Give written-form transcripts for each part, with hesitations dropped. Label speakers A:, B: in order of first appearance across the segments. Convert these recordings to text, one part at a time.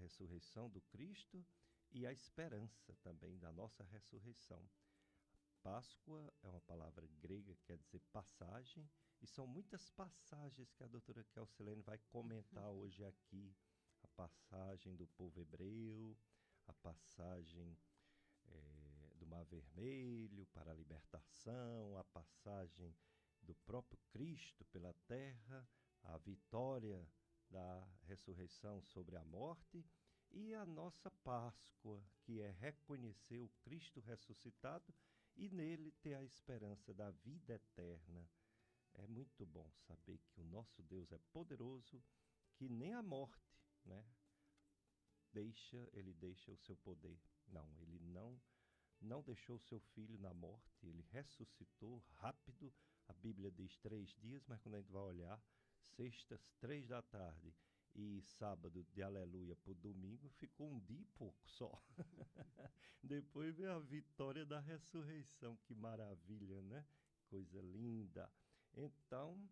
A: ressurreição do Cristo e a esperança também da nossa ressurreição. Páscoa é uma palavra grega que quer dizer passagem, e são muitas passagens que a doutora Kelsilene vai comentar hoje aqui. A passagem do povo hebreu, a passagem do Mar Vermelho para a libertação, a passagem do próprio Cristo pela terra, a vitória da ressurreição sobre a morte e a nossa Páscoa, que é reconhecer o Cristo ressuscitado e nele ter a esperança da vida eterna. É muito bom saber que o nosso Deus é poderoso, que nem a morte, né, ele deixa o seu poder. Não, ele não deixou o seu filho na morte, ele ressuscitou rápido. A Bíblia diz 3 dias, mas quando a gente vai olhar, sextas, 3 da tarde e sábado de aleluia para o domingo, ficou 1 dia e pouco só. Depois veio a vitória da ressurreição, que maravilha, né? Coisa linda. Então,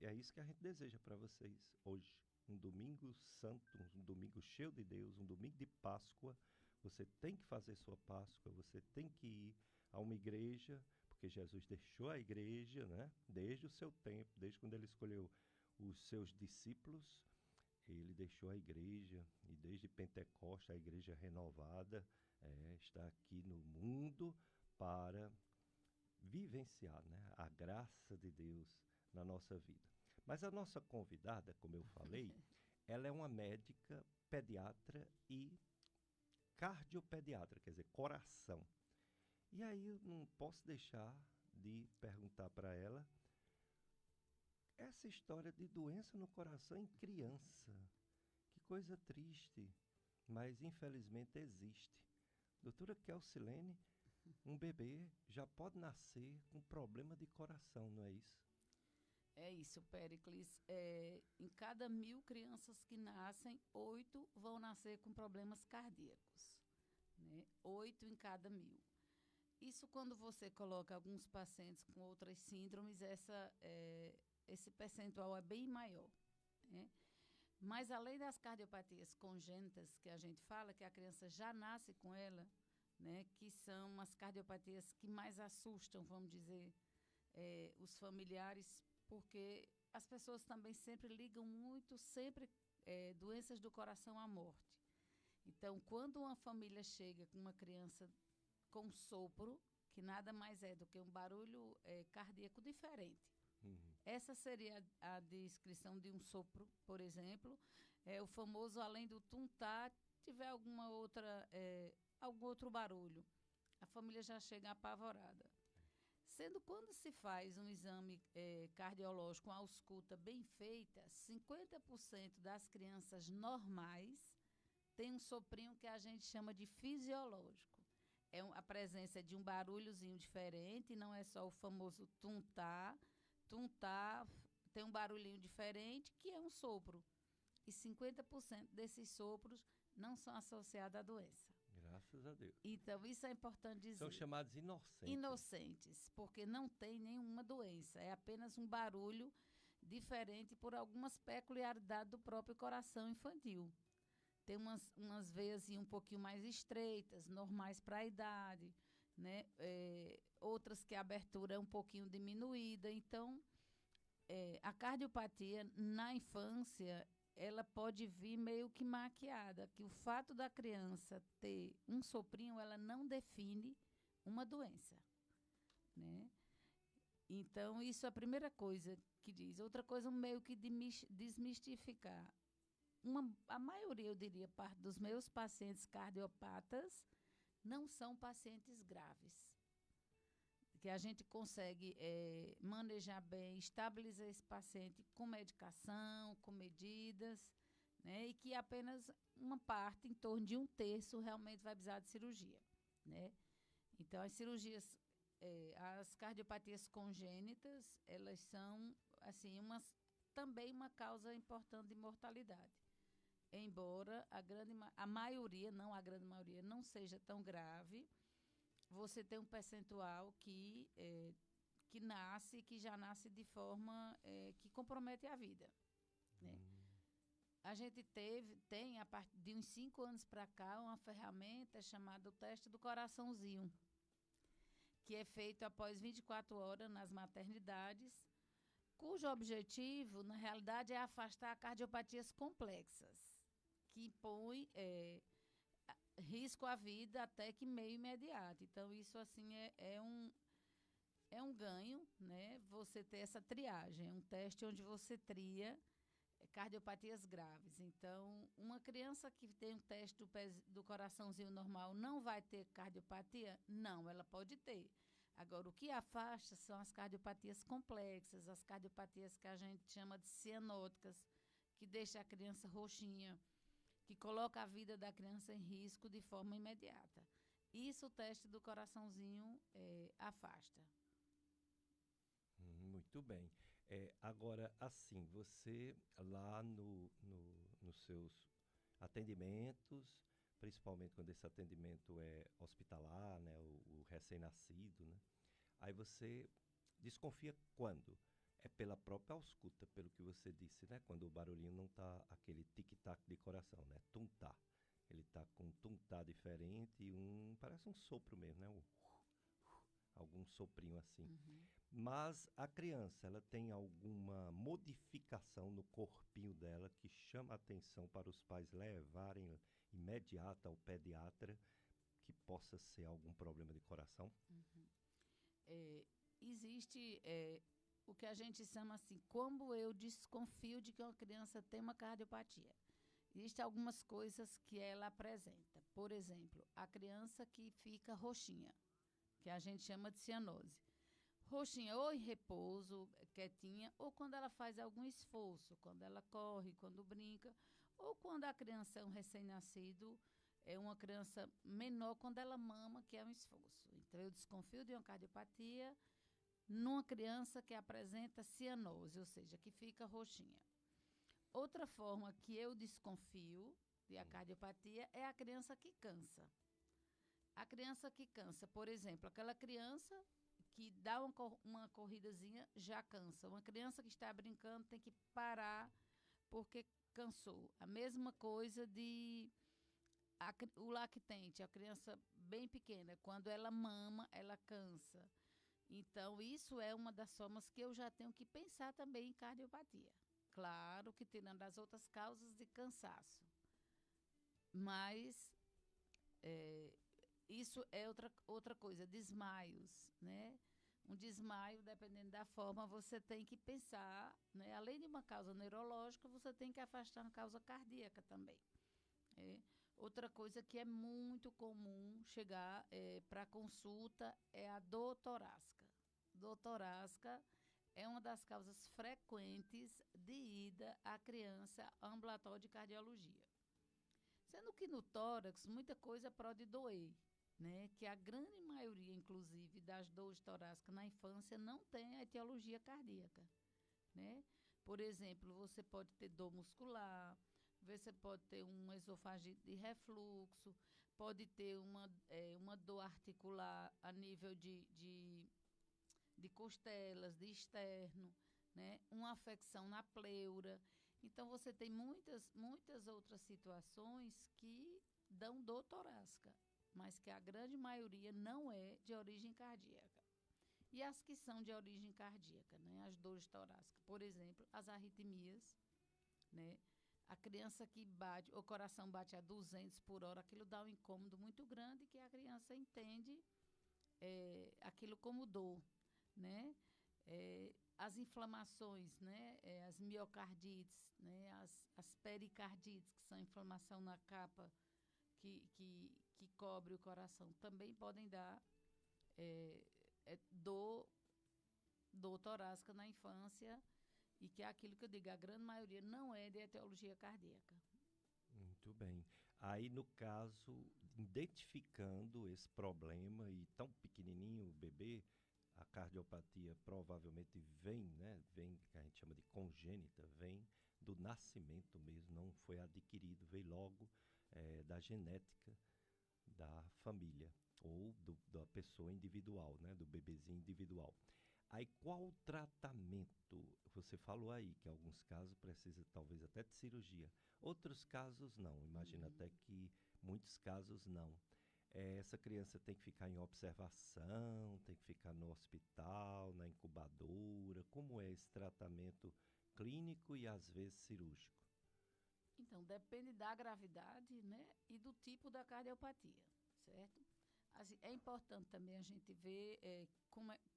A: é isso que a gente deseja para vocês hoje. Um domingo santo, um domingo cheio de Deus, um domingo de Páscoa. Você tem que fazer sua Páscoa, você tem que ir a uma igreja, porque Jesus deixou a igreja, né? Desde o seu tempo, desde quando ele escolheu os seus discípulos, ele deixou a igreja, e desde Pentecostes a igreja renovada está aqui no mundo para vivenciar, né, a graça de Deus na nossa vida. Mas a nossa convidada, como eu falei, ela é uma médica pediatra e cardiopediatra, quer dizer, coração. E aí eu não posso deixar de perguntar para ela essa história de doença no coração em criança. Que coisa triste, mas infelizmente existe. Doutora Kelsilene, um bebê já pode nascer com problema de coração, não é isso?
B: É isso, Péricles. Em cada 1.000 crianças que nascem, 8 vão nascer com problemas cardíacos. Né? 8 em cada 1.000. Isso quando você coloca alguns pacientes com outras síndromes, esse percentual é bem maior. Né? Mas além das cardiopatias congênitas, que a gente fala, que a criança já nasce com ela, né? Que são as cardiopatias que mais assustam, vamos dizer, os familiares, porque as pessoas também sempre ligam muito, doenças do coração à morte. Então, quando uma família chega com uma criança com sopro, que nada mais é do que um barulho cardíaco diferente. Uhum. Essa seria a descrição de um sopro, por exemplo. O famoso, além do tum-tá, tiver algum outro barulho. A família já chega apavorada. Sendo quando se faz um exame cardiológico, uma ausculta bem feita, 50% das crianças normais tem um soprinho que a gente chama de fisiológico. A presença de um barulhozinho diferente, não é só o famoso tum-tá. Tum-tá tem um barulhinho diferente, que é um sopro. E 50% desses sopros não são associados à doença.
A: Graças a Deus.
B: Então, isso é importante dizer.
A: São chamados inocentes.
B: Inocentes, porque não tem nenhuma doença. É apenas um barulho diferente por algumas peculiaridades do próprio coração infantil. Tem umas veias um pouquinho mais estreitas, normais para a idade, né? Outras que a abertura é um pouquinho diminuída. Então, a cardiopatia na infância, ela pode vir meio que maquiada, que o fato da criança ter um soprinho, ela não define uma doença, né? Então, isso é a primeira coisa que diz. Outra coisa, meio que desmistificar. A maioria, eu diria, parte dos meus pacientes cardiopatas não são pacientes graves. Que a gente consegue manejar bem, estabilizar esse paciente com medicação, com medidas, né? E que apenas uma parte, em torno de 1/3, realmente vai precisar de cirurgia, né? Então, as cirurgias, as cardiopatias congênitas, elas são, assim, também uma causa importante de mortalidade. Embora a maioria, não a grande maioria, não seja tão grave, você tem um percentual que já nasce de forma que compromete a vida. Né? a gente tem, a partir de uns 5 anos para cá, uma ferramenta chamada o teste do coraçãozinho, que é feito após 24 horas nas maternidades, cujo objetivo, na realidade, é afastar cardiopatias complexas, que impõem risco à vida até que meio imediato. Então, isso, assim, é um ganho, né? Você ter essa triagem, é um teste onde você tria cardiopatias graves. Então, uma criança que tem um teste do coraçãozinho normal não vai ter cardiopatia? Não, ela pode ter. Agora, o que afasta são as cardiopatias complexas, as cardiopatias que a gente chama de cianóticas, que deixa a criança roxinha, que coloca a vida da criança em risco de forma imediata. Isso o teste do coraçãozinho afasta.
A: Muito bem. Agora, assim, você lá nos seus atendimentos, principalmente quando esse atendimento é hospitalar, né, o recém-nascido, né, aí você desconfia quando? É pela própria ausculta, pelo que você disse, né, quando o barulhinho não tá aquele tic-tac de coração, né, tum-tá. Ele tá com um tum-tá diferente e parece um sopro mesmo, né, algum soprinho assim.
B: Uhum.
A: Mas a criança, ela tem alguma modificação no corpinho dela que chama a atenção para os pais levarem imediata ao pediatra, que possa ser algum problema de coração?
B: Uhum. Existe o que a gente chama assim, como eu desconfio de que uma criança tem uma cardiopatia. Existem algumas coisas que ela apresenta. Por exemplo, a criança que fica roxinha, que a gente chama de cianose. Roxinha ou em repouso, quietinha, ou quando ela faz algum esforço, quando ela corre, quando brinca, ou quando a criança é um recém-nascido, é uma criança menor, quando ela mama, que é um esforço. Então, eu desconfio de uma cardiopatia numa criança que apresenta cianose, ou seja, que fica roxinha. Outra forma que eu desconfio de a cardiopatia é a criança que cansa. A criança que cansa, por exemplo, aquela criança que dá uma corridazinha já cansa. Uma criança que está brincando tem que parar porque cansou. A mesma coisa o lactente, a criança bem pequena, quando ela mama, ela cansa. Então, isso é uma das formas que eu já tenho que pensar também em cardiopatia. Claro que tirando as outras causas de cansaço. Mas isso é outra coisa, desmaios, né? Um desmaio, dependendo da forma, você tem que pensar, né? Além de uma causa neurológica, você tem que afastar uma causa cardíaca também. Outra coisa que é muito comum chegar para consulta é a dor torácica. Dor torácica é uma das causas frequentes de ida à criança ao ambulatório de cardiologia. Sendo que no tórax, muita coisa pode doer, né? Que a grande maioria, inclusive, das dores torácicas na infância não tem a etiologia cardíaca, né? Por exemplo, você pode ter dor muscular, você pode ter uma esofagite de refluxo, pode ter uma dor articular a nível de costelas, de externo, né? Uma afecção na pleura. Então, você tem muitas outras situações que dão dor torácica, mas que a grande maioria não é de origem cardíaca. E as que são de origem cardíaca, né? As dores torácicas, por exemplo, as arritmias, né? A criança que bate, o coração bate a 200 por hora, aquilo dá um incômodo muito grande que a criança entende aquilo como dor, né? As inflamações, né? As miocardites, né? As pericardites, que são inflamação na capa que cobre o coração, também podem dar dor torácica na infância, e que é aquilo que eu digo, a grande maioria não é de etiologia cardíaca.
A: Muito bem. Aí, no caso, identificando esse problema e tão pequenininho o bebê, a cardiopatia provavelmente vem, né? Vem, que a gente chama de congênita, vem do nascimento mesmo, não foi adquirido, veio logo da genética da família ou da pessoa individual, né? Do bebezinho individual. Aí qual o tratamento? Você falou aí que em alguns casos precisa talvez até de cirurgia. Outros casos não. Imagina até que muitos casos não. Essa criança tem que ficar em observação, tem que ficar no hospital, na incubadora. Como é esse tratamento clínico e às vezes cirúrgico?
B: Então, depende da gravidade, né, e do tipo da cardiopatia, certo? Assim, é importante também a gente ver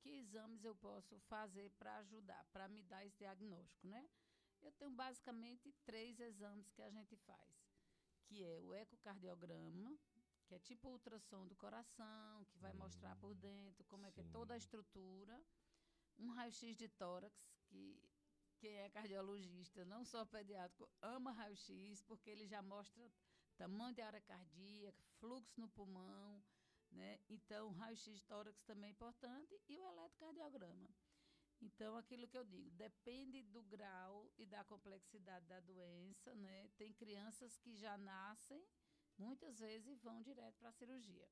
B: que exames eu posso fazer para ajudar, para me dar esse diagnóstico, né? Eu tenho basicamente 3 exames que a gente faz, que é o ecocardiograma, que é tipo ultrassom do coração, que vai mostrar por dentro como é que é toda a
A: Sim,
B: estrutura, um raio-x de tórax, que quem é cardiologista, não só pediátrico, ama raio-x, porque ele já mostra tamanho de área cardíaca, fluxo no pulmão, né? Então, o raio-x de tórax também é importante e o eletrocardiograma. Então, aquilo que eu digo, depende do grau e da complexidade da doença, né? Tem crianças que já nascem, muitas vezes, e vão direto para a cirurgia.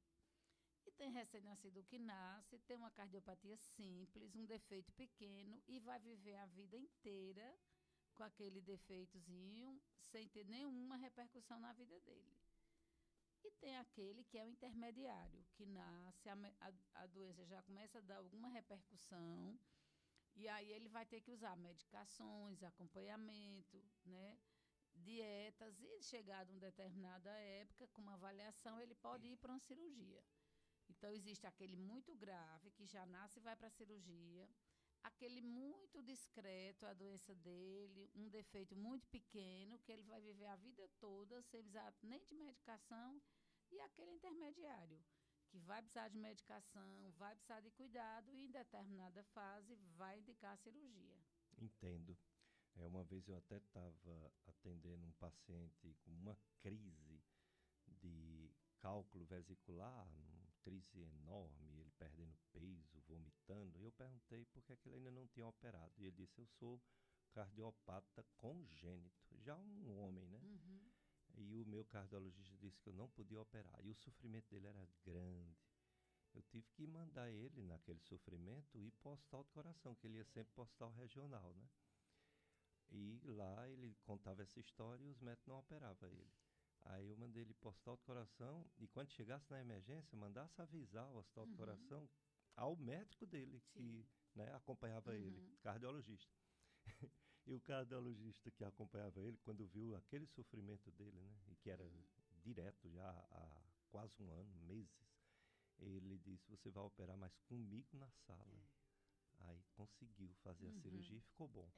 B: E tem recém-nascido que nasce, tem uma cardiopatia simples, um defeito pequeno e vai viver a vida inteira com aquele defeitozinho, sem ter nenhuma repercussão na vida dele. E tem aquele que é o intermediário, que nasce, a doença já começa a dar alguma repercussão, e aí ele vai ter que usar medicações, acompanhamento, né? Dietas, e chegado a uma determinada época, com uma avaliação, ele pode ir para uma cirurgia. Então, existe aquele muito grave, que já nasce e vai para a cirurgia, aquele muito discreto, a doença dele, um defeito muito pequeno, que ele vai viver a vida toda sem precisar nem de medicação, e aquele intermediário, que vai precisar de medicação, vai precisar de cuidado e, em determinada fase, vai indicar a cirurgia.
A: entendo. Uma vez eu até estava atendendo um paciente com uma crise de cálculo vesicular, uma crise enorme, ele perdendo peso, vomitando. E eu perguntei por que é que ele ainda não tinha operado. E ele disse: eu sou cardiopata congênito, já um homem, né?
B: Uhum.
A: E o meu cardiologista disse que eu não podia operar. E o sofrimento dele era grande. Eu tive que mandar ele, naquele sofrimento, ir para o hospital do coração, que ele ia sempre para o hospital regional, né? E lá ele contava essa história e os médicos não operavam ele. Aí eu mandei ele para o Hospital do Coração e quando chegasse na emergência, mandasse avisar o Hospital do
B: Uhum.
A: Coração ao médico dele,
B: Sim.
A: que, né, acompanhava ele,
B: Uhum.
A: cardiologista. E o cardiologista que acompanhava ele, quando viu aquele sofrimento dele, né, e que era
B: Uhum.
A: direto já há quase um ano, meses, ele disse: você vai operar, mas comigo na sala. Aí conseguiu fazer a
B: Uhum.
A: cirurgia e ficou bom.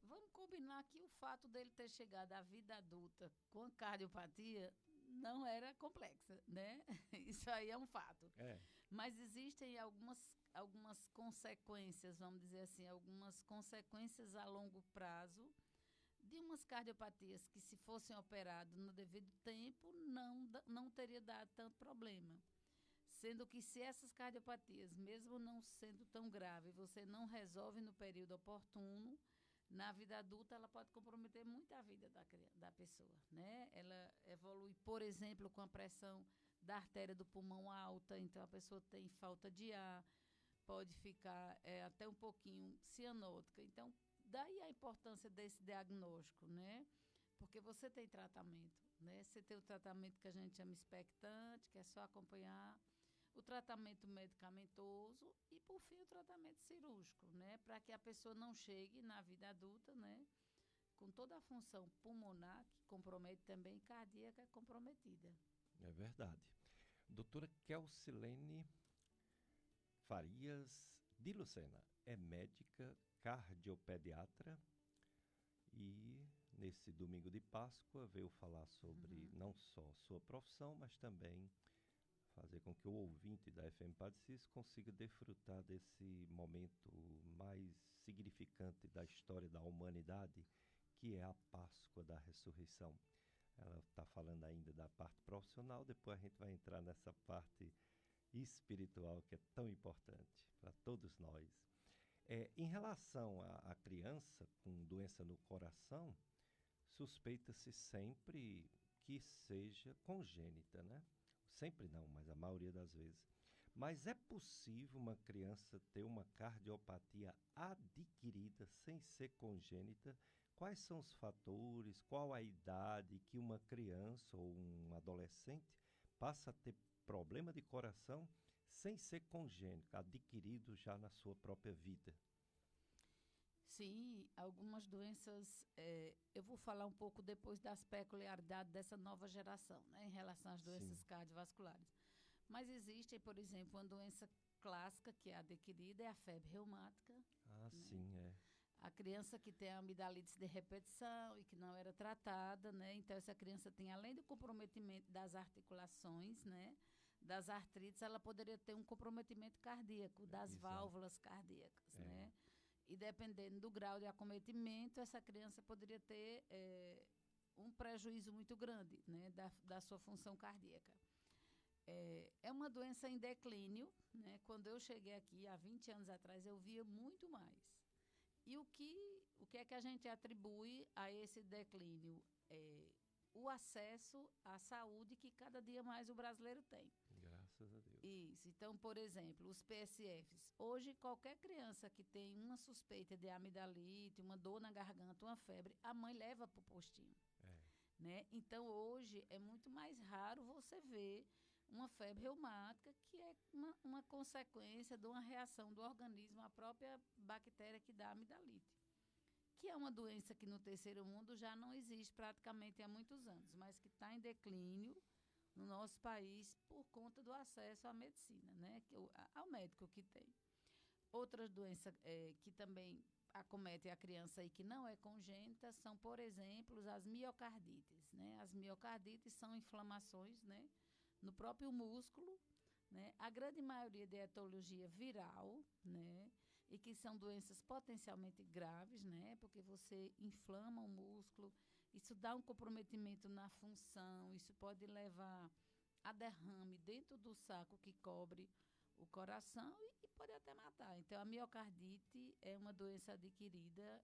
B: Vamos combinar que o fato dele ter chegado à vida adulta com cardiopatia não era complexa, né? Isso aí é um fato.
A: É,
B: Mas existem algumas consequências, vamos dizer assim, algumas consequências a longo prazo de umas cardiopatias que, se fossem operadas no devido tempo, não teria dado tanto problema. Sendo que, se essas cardiopatias, mesmo não sendo tão grave, você não resolve no período oportuno, na vida adulta ela pode comprometer muito a vida da pessoa, né? Ela evolui, por exemplo, com a pressão da artéria do pulmão alta, então a pessoa tem falta de ar, pode ficar até um pouquinho cianótica. Então, daí a importância desse diagnóstico, né? Porque você tem tratamento, né? Você tem o tratamento que a gente chama expectante, que é só acompanhar, o tratamento medicamentoso e, por fim, o tratamento cirúrgico, né? Para que a pessoa não chegue na vida adulta, né? Com toda a função pulmonar, que compromete também, cardíaca comprometida.
A: é verdade. Doutora Kelsilene Farias de Lucena é médica cardiopediatra e nesse domingo de Páscoa veio falar sobre
B: Uhum.
A: não só sua profissão, mas também fazer com que o ouvinte da FM Padre Cícero consiga desfrutar desse momento mais significante da história da humanidade, que é a Páscoa da Ressurreição. Ela está falando ainda da parte profissional, depois a gente vai entrar nessa parte espiritual que é tão importante para todos nós. Em relação à criança com doença no coração, suspeita-se sempre que seja congênita, né? Sempre não, mas a maioria das vezes. Mas é possível uma criança ter uma cardiopatia adquirida sem ser congênita? Quais são os fatores, qual a idade que uma criança ou um adolescente passa a ter problema de coração sem ser congênito, adquirido já na sua própria vida?
B: Sim, algumas doenças, eu vou falar um pouco depois das peculiaridades dessa nova geração, né, em relação às
A: Sim.
B: doenças cardiovasculares. Mas existe, por exemplo, uma doença clássica que é adquirida, é a febre reumática,
A: Ah,
B: né?
A: sim, é.
B: A criança que tem a amidalite de repetição e que não era tratada, né? Então, essa criança tem, além do comprometimento das articulações, né? Das artrites, ela poderia ter um comprometimento cardíaco, das
A: Exato.
B: válvulas cardíacas,
A: É,
B: né? E dependendo do grau de acometimento, essa criança poderia ter um prejuízo muito grande, né? Da sua função cardíaca. É uma doença em declínio, né? Quando eu cheguei aqui, há 20 anos atrás, eu via muito mais. E o que é que a gente atribui a esse declínio? O acesso à saúde que cada dia mais o brasileiro tem.
A: graças a Deus.
B: Isso. Então, por exemplo, os PSFs. Hoje, qualquer criança que tem uma suspeita de amidalite, uma dor na garganta, uma febre, a mãe leva para o postinho.
A: É,
B: Né? Então, hoje, é muito mais raro você ver uma febre reumática, que é uma consequência de uma reação do organismo à própria bactéria que dá a amidalite, que é uma doença que no terceiro mundo já não existe praticamente há muitos anos, mas que está em declínio no nosso país por conta do acesso à medicina, né? Ao médico que tem. Outras doenças que também acometem a criança e que não é congênita são, por exemplo, as miocardites, né? As miocardites são inflamações, né, no próprio músculo, né? A grande maioria de etiologia viral, né? E que são doenças potencialmente graves, né? Porque você inflama o músculo, isso dá um comprometimento na função, isso pode levar a derrame dentro do saco que cobre o coração e pode até matar. Então, a miocardite é uma doença adquirida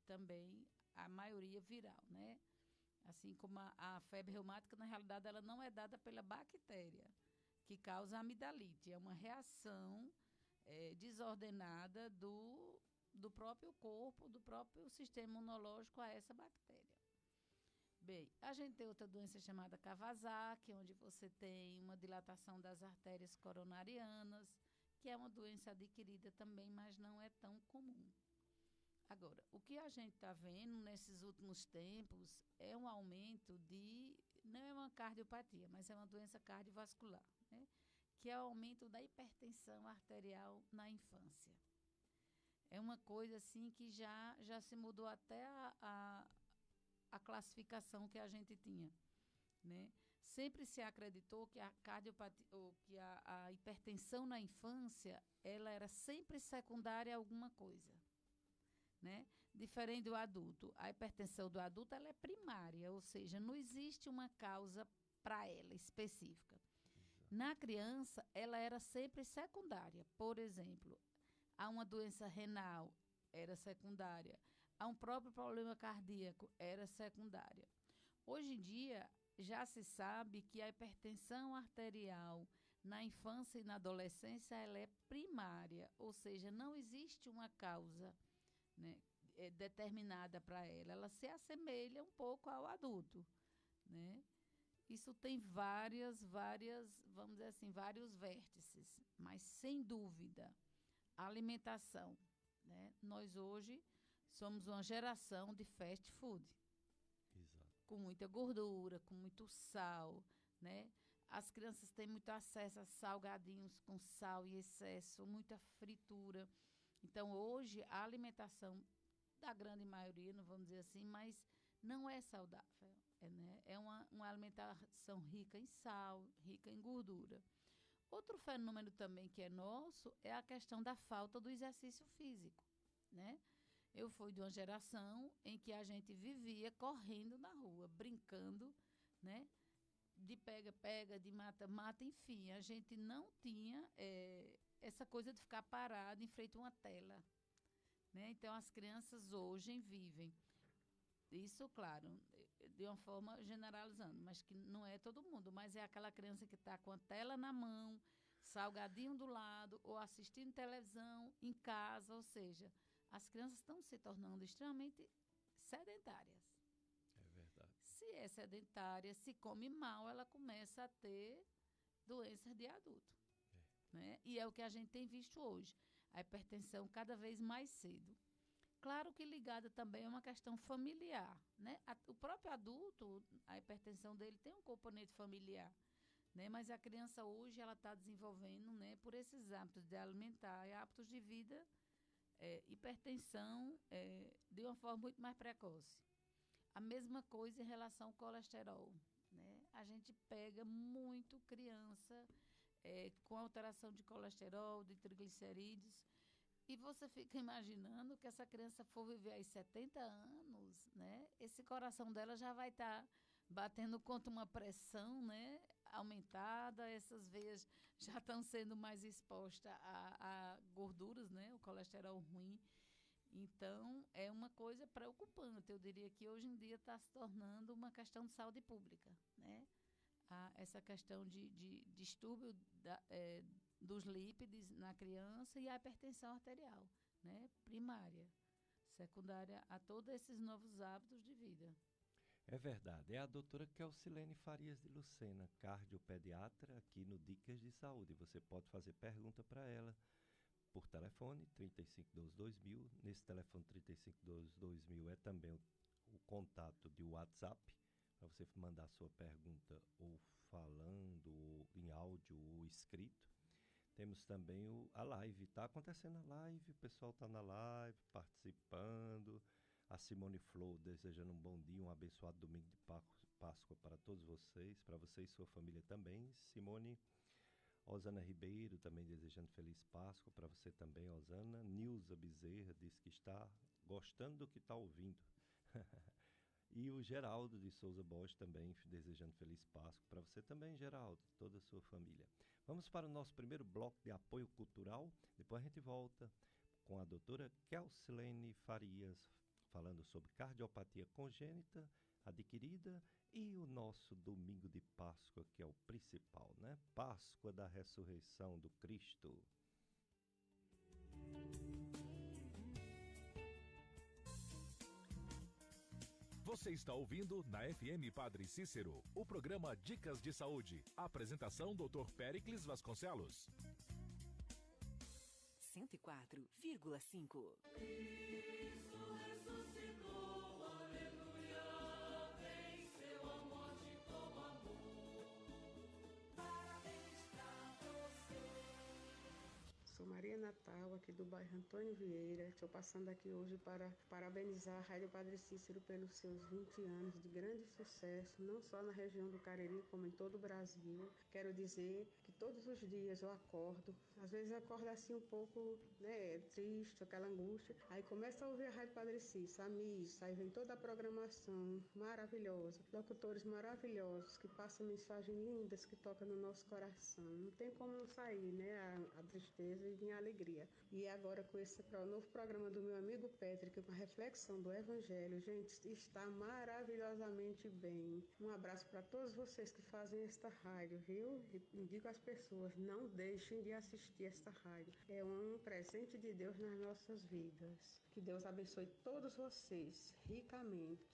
B: também, a maioria viral, né? Assim como a febre reumática, na realidade, ela não é dada pela bactéria que causa a amidalite. É uma reação desordenada do próprio corpo, do próprio sistema imunológico a essa bactéria. Bem, a gente tem outra doença chamada Kawasaki, onde você tem uma dilatação das artérias coronarianas, que é uma doença adquirida também, mas não é tão comum. Agora, o que a gente está vendo nesses últimos tempos é um aumento não é uma cardiopatia, mas é uma doença cardiovascular, né? Que é o aumento da hipertensão arterial na infância. É uma coisa assim que já se mudou até a classificação que a gente tinha, né? Sempre se acreditou que a cardiopatia, ou que a hipertensão na infância, ela era sempre secundária a alguma coisa, né? Diferente do adulto. A hipertensão do adulto, ela é primária, ou seja, não existe uma causa para ela específica.
A: exato.
B: Na criança, ela era sempre secundária. Por exemplo, há uma doença renal, era secundária. Há um próprio problema cardíaco, era secundária. Hoje em dia, já se sabe que a hipertensão arterial na infância e na adolescência ela é primária, ou seja, não existe uma causa, né, determinada para ela. Ela se assemelha um pouco ao adulto, né? Isso tem vamos dizer assim, vários vértices, mas sem dúvida, a alimentação, né? Nós hoje somos uma geração de fast food,
A: Exato.
B: com muita gordura, com muito sal, né? As crianças têm muito acesso a salgadinhos com sal e excesso, muita fritura. Então, hoje, a alimentação da grande maioria, não vamos dizer assim, mas não é saudável. Né? É uma alimentação rica em sal, rica em gordura. Outro fenômeno também que é nosso é a questão da falta do exercício físico, né? Eu fui de uma geração em que a gente vivia correndo na rua, brincando, né? De pega-pega, de mata-mata, enfim. A gente não tinha essa coisa de ficar parado em frente a uma tela, né? Então, as crianças hoje vivem, isso, claro, de uma forma generalizando, mas que não é todo mundo, mas é aquela criança que está com a tela na mão, salgadinho do lado, ou assistindo televisão em casa, ou seja, as crianças estão se tornando extremamente sedentárias.
A: É verdade.
B: Se é sedentária, se come mal, ela começa a ter doenças de adulto. Né? E é o que a gente tem visto hoje, a hipertensão cada vez mais cedo. Claro que ligada também a uma questão familiar. Né? O próprio adulto, a hipertensão dele tem um componente familiar. Né? Mas a criança hoje ela está desenvolvendo, né, por esses hábitos de alimentar e hábitos de vida, hipertensão de uma forma muito mais precoce. A mesma coisa em relação ao colesterol. Né? A gente pega muito criança com alteração de colesterol, de triglicerídeos, e você fica imaginando que essa criança for viver aí 70 anos, né? Esse coração dela já vai estar batendo contra uma pressão, né, aumentada, essas veias já estão sendo mais expostas a gorduras, né, o colesterol ruim. Então, é uma coisa preocupante. Eu diria que hoje em dia está se tornando uma questão de saúde pública, né? Essa questão de distúrbio dos lípides na criança e a hipertensão arterial, né? Primária, secundária a todos esses novos hábitos de vida.
A: É verdade. É a doutora Kelsilene Farias de Lucena, cardiopediatra, aqui no Dicas de Saúde. Você pode fazer pergunta para ela por telefone 3512-2000. Nesse telefone 3512-2000 é também o contato de WhatsApp, para você mandar sua pergunta ou falando, ou em áudio ou escrito. Temos também a live. Está acontecendo a live, o pessoal está na live, participando. A Simone Flor desejando um bom dia, um abençoado domingo de Páscoa para todos vocês, para você e sua família também. Simone, Osana Ribeiro também desejando feliz Páscoa para você também, Osana. Nilza Bezerra diz que está gostando do que está ouvindo. E o Geraldo de Souza Bosch também desejando feliz Páscoa para você também, Geraldo, toda a sua família. Vamos para o nosso primeiro bloco de apoio cultural. Depois a gente volta com a doutora Kelsilene Farias, falando sobre cardiopatia congênita adquirida e o nosso domingo de Páscoa, que é o principal, né? Páscoa da ressurreição do Cristo.
C: Você está ouvindo na FM Padre Cícero, o programa Dicas de Saúde. Apresentação Dr. Péricles Vasconcelos.
D: 104,5.
E: Sou Maria Natal, aqui do bairro Antônio Vieira. Estou passando aqui hoje para parabenizar a Rádio Padre Cícero pelos seus 20 anos de grande sucesso, não só na região do Cariri, como em todo o Brasil. Quero dizer que todos os dias eu acordo, às vezes eu acordo assim um pouco, né, triste, aquela angústia. Aí começo a ouvir a Rádio Padre Cícero, a missa, aí vem toda a programação maravilhosa, locutores maravilhosos que passam mensagens lindas que tocam no nosso coração. Não tem como não sair, né, a tristeza e vir a alegria. E agora com esse novo programa do meu amigo Patrick, com a reflexão do Evangelho, gente, está maravilhosamente bem. Um abraço para todos vocês que fazem esta rádio, viu? E indico às pessoas, não deixem de assistir esta rádio. É um presente de Deus nas nossas vidas. Que Deus abençoe todos vocês ricamente.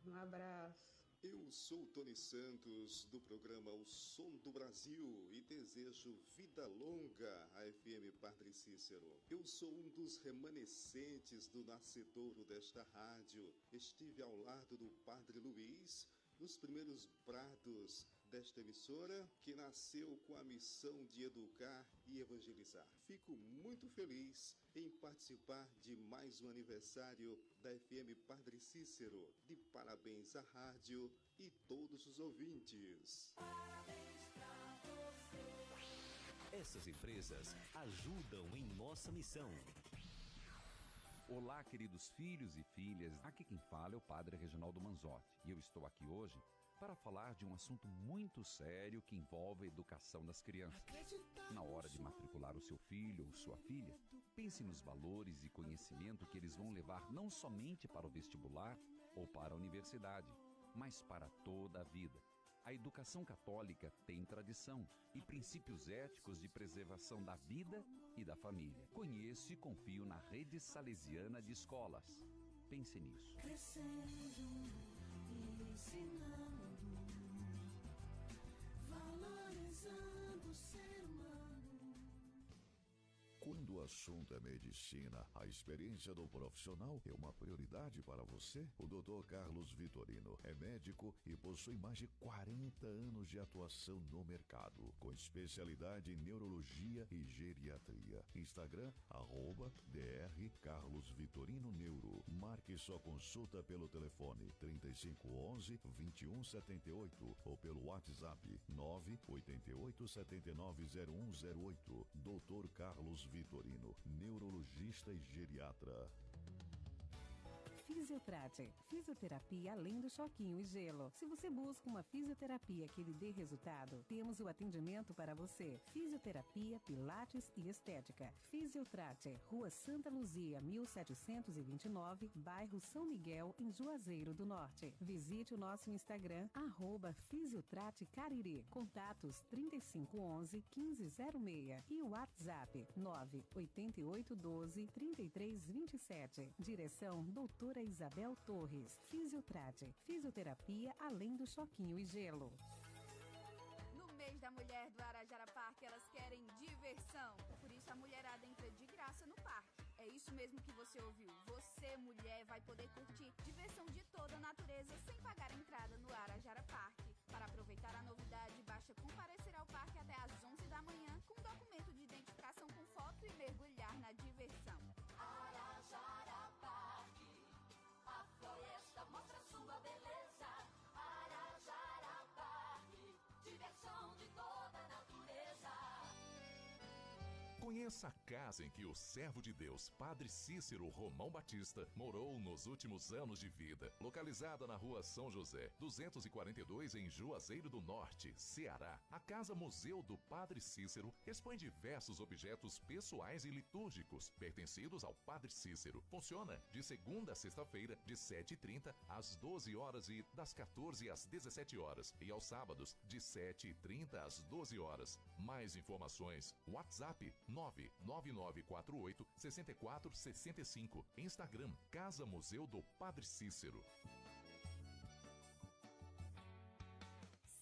E: Um abraço.
F: Eu sou Tony Santos, do programa O Som do Brasil, e desejo vida longa à FM Padre Cícero. Eu sou um dos remanescentes do nascedouro desta rádio. Estive ao lado do Padre Luiz nos primeiros brados desta emissora, que nasceu com a missão de educar e evangelizar. Fico muito feliz em participar de mais um aniversário da FM Padre Cícero. De parabéns à rádio e todos os ouvintes.
D: Parabéns pra você.
G: Essas empresas ajudam em nossa missão.
H: Olá, queridos filhos e filhas. Aqui quem fala é o Padre Reginaldo Manzotti. E eu estou aqui hoje para falar de um assunto muito sério que envolve a educação das crianças. Na hora de matricular o seu filho ou sua filha, pense nos valores e conhecimento que eles vão levar não somente para o vestibular ou para a universidade, mas para toda a vida. A educação católica tem tradição e princípios éticos de preservação da vida e da família. Conheço e confio na Rede Salesiana de Escolas. Pense nisso.
D: Crescendo e ensinando, valorizando o ser humano.
I: Quando o assunto é medicina, a experiência do profissional é uma prioridade para você? O Dr. Carlos Vitorino é médico e possui mais de 40 anos de atuação no mercado, com especialidade em neurologia e geriatria. Instagram, @Dr. Carlos Vitorino Neuro. Marque sua consulta pelo telefone 3511-2178 ou pelo WhatsApp 988790108. Dr. Carlos Vitorino, neurologista e geriatra.
J: Fisiotrate, fisioterapia além do choquinho e gelo. Se você busca uma fisioterapia que lhe dê resultado, temos o atendimento para você. Fisioterapia, pilates e estética. Fisiotrate, Rua Santa Luzia, 1729, bairro São Miguel, em Juazeiro do Norte. Visite o nosso Instagram, @Fisiotrate Cariri. Contatos 3511-1506 e o WhatsApp 98812-3327. Direção Doutora Isabel Torres. Fisiotrate, fisioterapia além do choquinho e gelo.
K: No mês da mulher do Arajara Parque, elas querem diversão. Por isso a mulherada entra de graça no parque. É isso mesmo que você ouviu. Você, mulher, vai poder curtir diversão de toda a natureza sem pagar a entrada no Arajara Parque. Para aproveitar a novidade, basta comparecer ao parque até às 11 da manhã com documento de identificação com foto e mergulhar na diversão.
D: Arajara Parque, a floresta mostra sua beleza. Arajara Parque, diversão de toda a natureza.
C: Conheça a casa em que o servo de Deus, Padre Cícero Romão Batista, morou nos últimos anos de vida. Localizada na Rua São José, 242, em Juazeiro do Norte, Ceará. A Casa Museu do Padre Cícero expõe diversos objetos pessoais e litúrgicos pertencidos ao Padre Cícero. Funciona de segunda a sexta-feira, de 7h30 às 12 horas e das 14 às 17 horas. E aos sábados, de 7h30 às 12 horas. Mais informações, WhatsApp 99948-6465. Instagram, Casa Museu do Padre Cícero.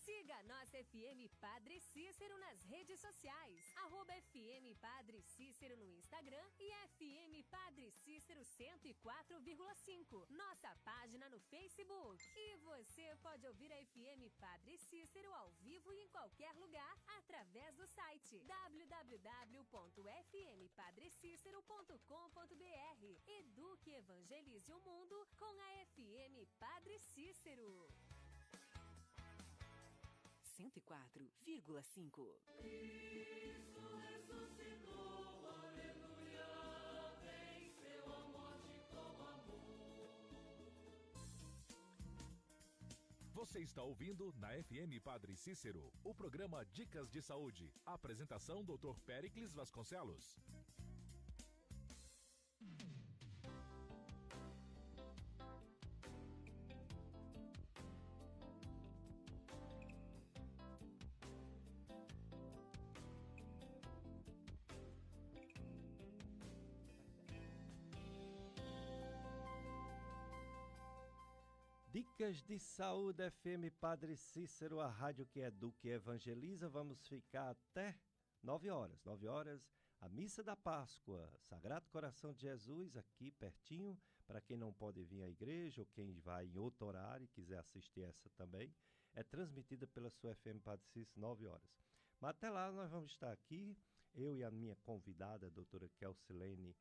L: Siga a nossa FM Padre Cícero nas redes sociais. @FM Padre Cícero no Instagram e FM Padre Cícero 104,5. Nossa página no Facebook. E você pode ouvir a FM Padre Cícero ao vivo e em qualquer lugar através do site www.fmpadrecícero.com.br. Eduque e evangelize o mundo com a FM Padre Cícero.
D: 104,5. Cristo ressuscitou, aleluia, venceu a morte com amor.
C: Você está ouvindo na FM Padre Cícero o programa Dicas de Saúde. Apresentação Dr. Péricles Vasconcelos.
A: Dicas de Saúde FM Padre Cícero, a rádio que educa e evangeliza. Vamos ficar até 9 horas. 9 horas, a Missa da Páscoa, Sagrado Coração de Jesus, aqui pertinho, para quem não pode vir à igreja ou quem vai em outro horário e quiser assistir essa também. É transmitida pela sua FM Padre Cícero, 9 horas. Mas até lá nós vamos estar aqui, eu e a minha convidada, a doutora Kelsilene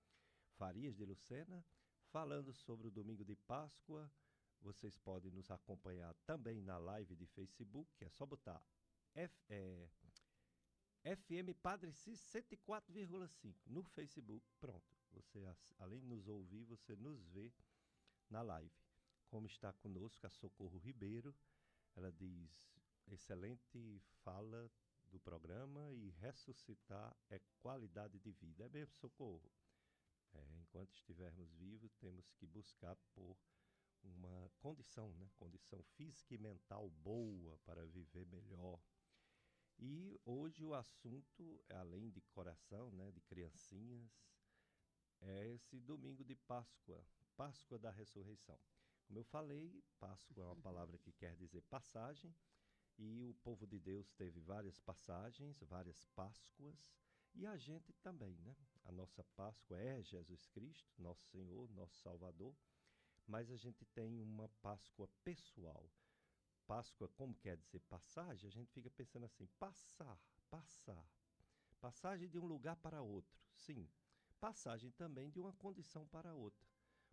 A: Farias de Lucena, falando sobre o domingo de Páscoa. Vocês podem nos acompanhar também na live de Facebook, é só botar FM Padre Cícero 104,5 no Facebook. Pronto, você, além de nos ouvir, você nos vê na live. Como está conosco a Socorro Ribeiro, ela diz, excelente fala do programa e ressuscitar é qualidade de vida. É mesmo, Socorro? Enquanto estivermos vivos, temos que buscar por uma condição, né? Condição física e mental boa para viver melhor. E hoje o assunto, além de coração, né, de criancinhas, é esse domingo de Páscoa, Páscoa da Ressurreição. Como eu falei, Páscoa é uma palavra que quer dizer passagem, e o povo de Deus teve várias passagens, várias Páscoas, e a gente também, né? A nossa Páscoa é Jesus Cristo, nosso Senhor, nosso Salvador, mas a gente tem uma Páscoa pessoal. Páscoa, como quer dizer passagem, a gente fica pensando assim, passar. Passagem de um lugar para outro, sim. Passagem também de uma condição para outra.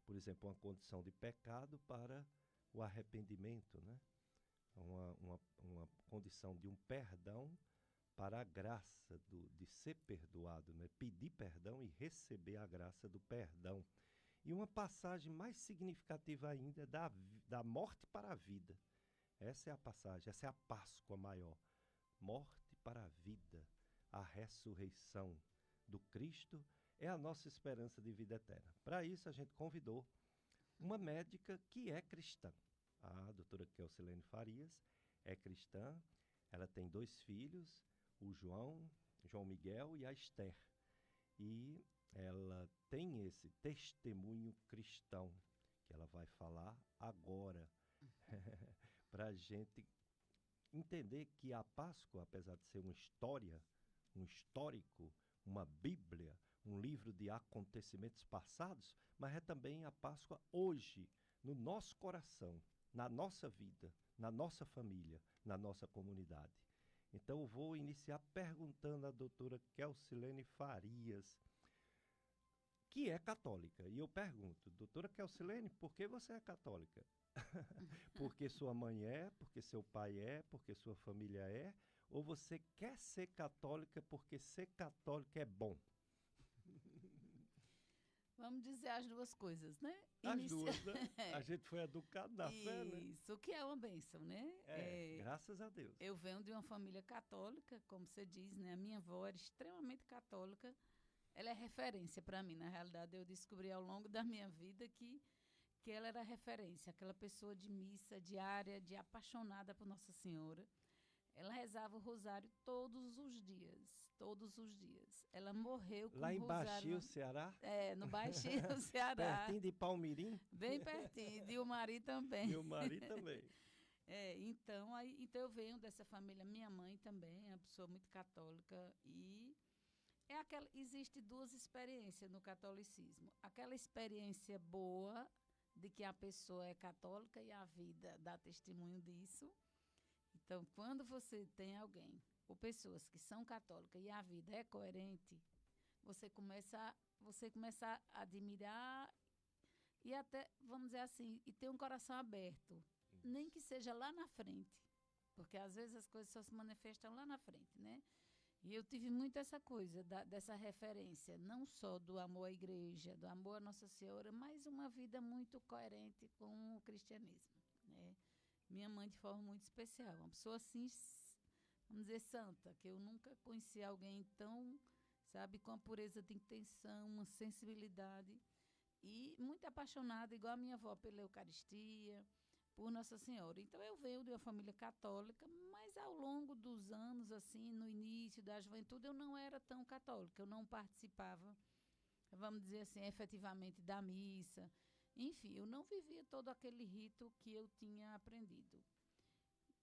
A: Por exemplo, uma condição de pecado para o arrependimento, né? Uma condição de um perdão para a graça de ser perdoado, né? Pedir perdão e receber a graça do perdão. E uma passagem mais significativa ainda da morte para a vida. Essa é a passagem, essa é a Páscoa maior. Morte para a vida, a ressurreição do Cristo é a nossa esperança de vida eterna. Para isso, a gente convidou uma médica que é cristã. A doutora Kelsilene Farias é cristã, ela tem 2 filhos, o João Miguel e a Esther. E ela tem esse testemunho cristão que ela vai falar agora, para a gente entender que a Páscoa, apesar de ser uma história, um histórico, uma Bíblia, um livro de acontecimentos passados, mas é também a Páscoa hoje, no nosso coração, na nossa vida, na nossa família, na nossa comunidade. Então eu vou iniciar perguntando à doutora Kelsilene Farias, que é católica. E eu pergunto, doutora Kelsilene, por que você é católica? Porque sua mãe é, porque seu pai é, porque sua família é? Ou você quer ser católica porque ser católica é bom?
B: Vamos dizer as duas coisas, né?
A: As duas, né? A gente foi educado na fé, né?
B: Isso, que é uma bênção, né?
A: Graças a Deus.
B: Eu venho de uma família católica, como você diz, né? A minha avó era extremamente católica. Ela é referência para mim. Na realidade, eu descobri ao longo da minha vida que ela era referência, aquela pessoa de missa diária, de apaixonada por Nossa Senhora. Ela rezava o rosário todos os dias. Ela morreu com o rosário.
A: Lá em Baixio, Ceará?
B: No Baixio, Ceará.
A: Pertinho de Palmirim?
B: Bem pertinho, de Umari também.
A: De Umari também.
B: Então eu venho dessa família, minha mãe também é uma pessoa muito católica e existe 2 experiências no catolicismo. Aquela experiência boa de que a pessoa é católica e a vida dá testemunho disso. Então, quando você tem alguém, ou pessoas que são católicas e a vida é coerente, você começa a admirar e até, vamos dizer assim, e ter um coração aberto, nem que seja lá na frente, porque às vezes as coisas só se manifestam lá na frente, né? E eu tive muito essa coisa, dessa referência, não só do amor à igreja, do amor a Nossa Senhora, mas uma vida muito coerente com o cristianismo, né? Minha mãe, de forma muito especial, uma pessoa assim, vamos dizer, santa, que eu nunca conheci alguém tão, sabe, com a pureza de intenção, uma sensibilidade, e muito apaixonada, igual a minha avó, pela Eucaristia, por Nossa Senhora. Então, eu venho de uma família católica, mas ao longo dos anos, assim, no início da juventude, eu não era tão católica, eu não participava, vamos dizer assim, efetivamente da missa. Enfim, eu não vivia todo aquele rito que eu tinha aprendido.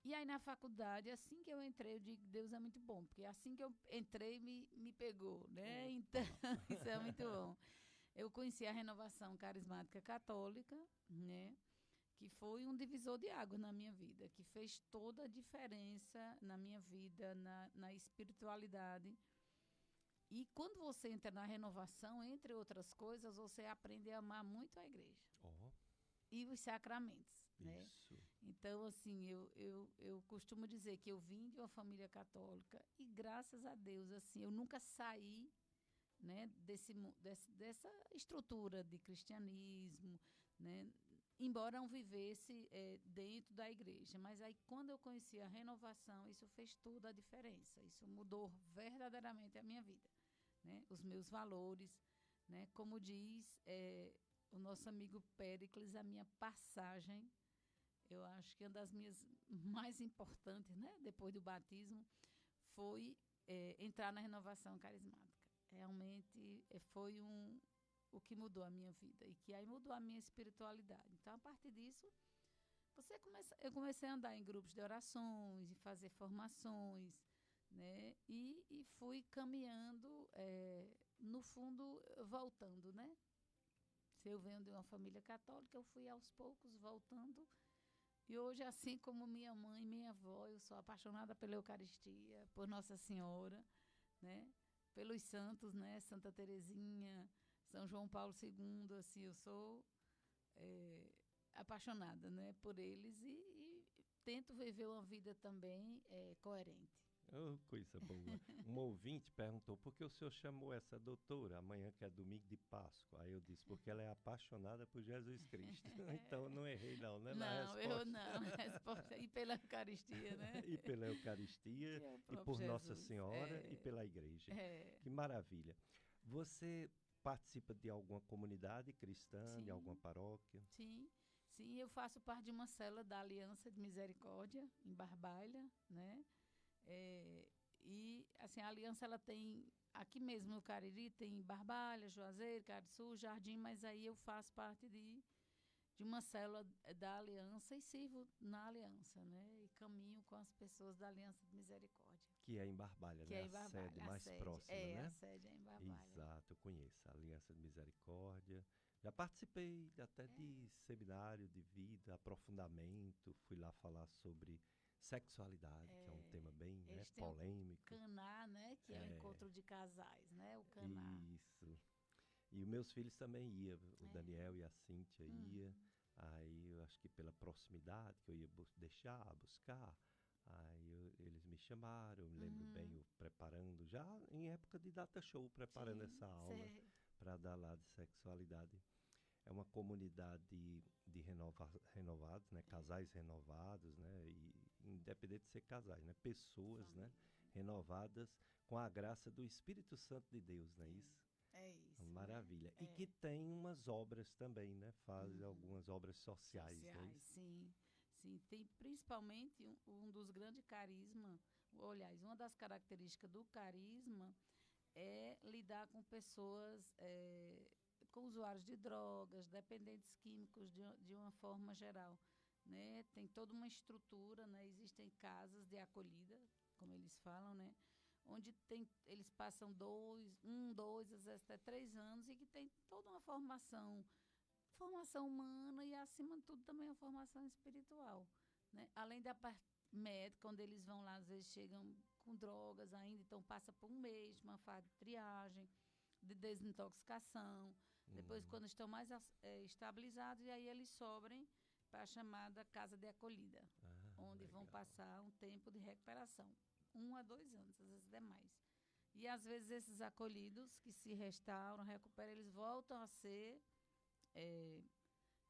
B: E aí, na faculdade, assim que eu entrei, eu digo, Deus é muito bom, porque assim que eu entrei, me pegou, né? Então, isso é muito bom. Eu conheci a Renovação Carismática Católica, né? Que foi um divisor de águas na minha vida, que fez toda a diferença na minha vida, na espiritualidade. E quando você entra na renovação, entre outras coisas, você aprende a amar muito a igreja. E os sacramentos, né? Então, assim, eu costumo dizer que eu vim de uma família católica e, graças a Deus, assim, eu nunca saí, né, dessa estrutura de cristianismo, né? Embora não vivesse dentro da igreja. Mas aí, quando eu conheci a renovação, isso fez toda a diferença. Isso mudou verdadeiramente a minha vida, né? Os meus valores, né? Como diz o nosso amigo Péricles, a minha passagem eu acho que uma das minhas mais importantes, né, depois do batismo, foi entrar na renovação carismática. Realmente foi o que mudou a minha vida e que aí mudou a minha espiritualidade. Então, a partir disso, eu comecei a andar em grupos de orações e fazer formações, né, e fui caminhando, no fundo, voltando, né? Se eu venho de uma família católica, eu fui aos poucos voltando. E hoje, assim como minha mãe e minha avó, eu sou apaixonada pela Eucaristia, por Nossa Senhora, né? Pelos santos, né? Santa Teresinha, São João Paulo II, assim, eu sou apaixonada, né? Por eles e tento viver uma vida também coerente.
A: Oh, coisa boa. Um ouvinte perguntou por que o senhor chamou essa doutora amanhã, que é domingo de Páscoa. Aí eu disse, porque ela é apaixonada por Jesus Cristo. Então não errei não, né?
B: Não, eu não. Resposta, e pela Eucaristia, né?
A: E pela Eucaristia, e por Jesus. Nossa Senhora e pela igreja. Que maravilha. Você participa de alguma comunidade cristã, sim, de alguma paróquia?
B: Sim, eu faço parte de uma célula da Aliança de Misericórdia, em Barbalha, né? E assim, a Aliança ela tem aqui mesmo no Cariri, tem Barbalha, Juazeiro, Cariçu, Jardim, mas aí eu faço parte de uma célula da Aliança e sirvo na Aliança, né? E caminho com as pessoas da Aliança de Misericórdia.
A: Que é em Barbalha,
B: que
A: né?
B: É em Barbalha,
A: a sede mais próxima, né?
B: A sede é em Barbalha.
A: Exato, eu conheço a Aliança de Misericórdia. Já participei até de seminário de vida, aprofundamento, fui lá falar sobre sexualidade, que é um tema bem, né, polêmico.
B: O Caná, né, que é o encontro de casais, né, o Caná.
A: Isso. E os meus filhos também iam, o Daniel e a Cíntia ia. Aí eu acho que pela proximidade que eu ia buscar, aí eles me chamaram, eu me lembro bem, eu preparando, já em época de data show, preparando essa aula para dar lá de sexualidade. É uma comunidade de renovados, né? Casais renovados, né? E independente de ser casais, né? Pessoas, né? Renovadas com a graça do Espírito Santo de Deus, não é isso?
B: É isso.
A: Maravilha. E que tem umas obras também, né? Faz algumas obras sociais, né?
B: Sim. Tem principalmente um dos grandes carismas, aliás, uma das características do carisma é lidar com pessoas... com usuários de drogas, dependentes químicos de uma forma geral, né? Tem toda uma estrutura, né? Existem casas de acolhida, como eles falam, né? Onde eles passam 2, às vezes até 3 anos e que tem toda uma formação humana e, acima de tudo, também a formação espiritual, né? Além da parte médica, onde eles vão lá, às vezes chegam com drogas ainda, então passa por um mês de uma fase de triagem, de desintoxicação. Depois, quando estão mais estabilizados, e aí eles sobrem para a chamada casa de acolhida, onde legal. Vão passar um tempo de recuperação, 1 a 2 anos, às vezes até mais. E, às vezes, esses acolhidos que se restauram, recuperam, eles voltam a ser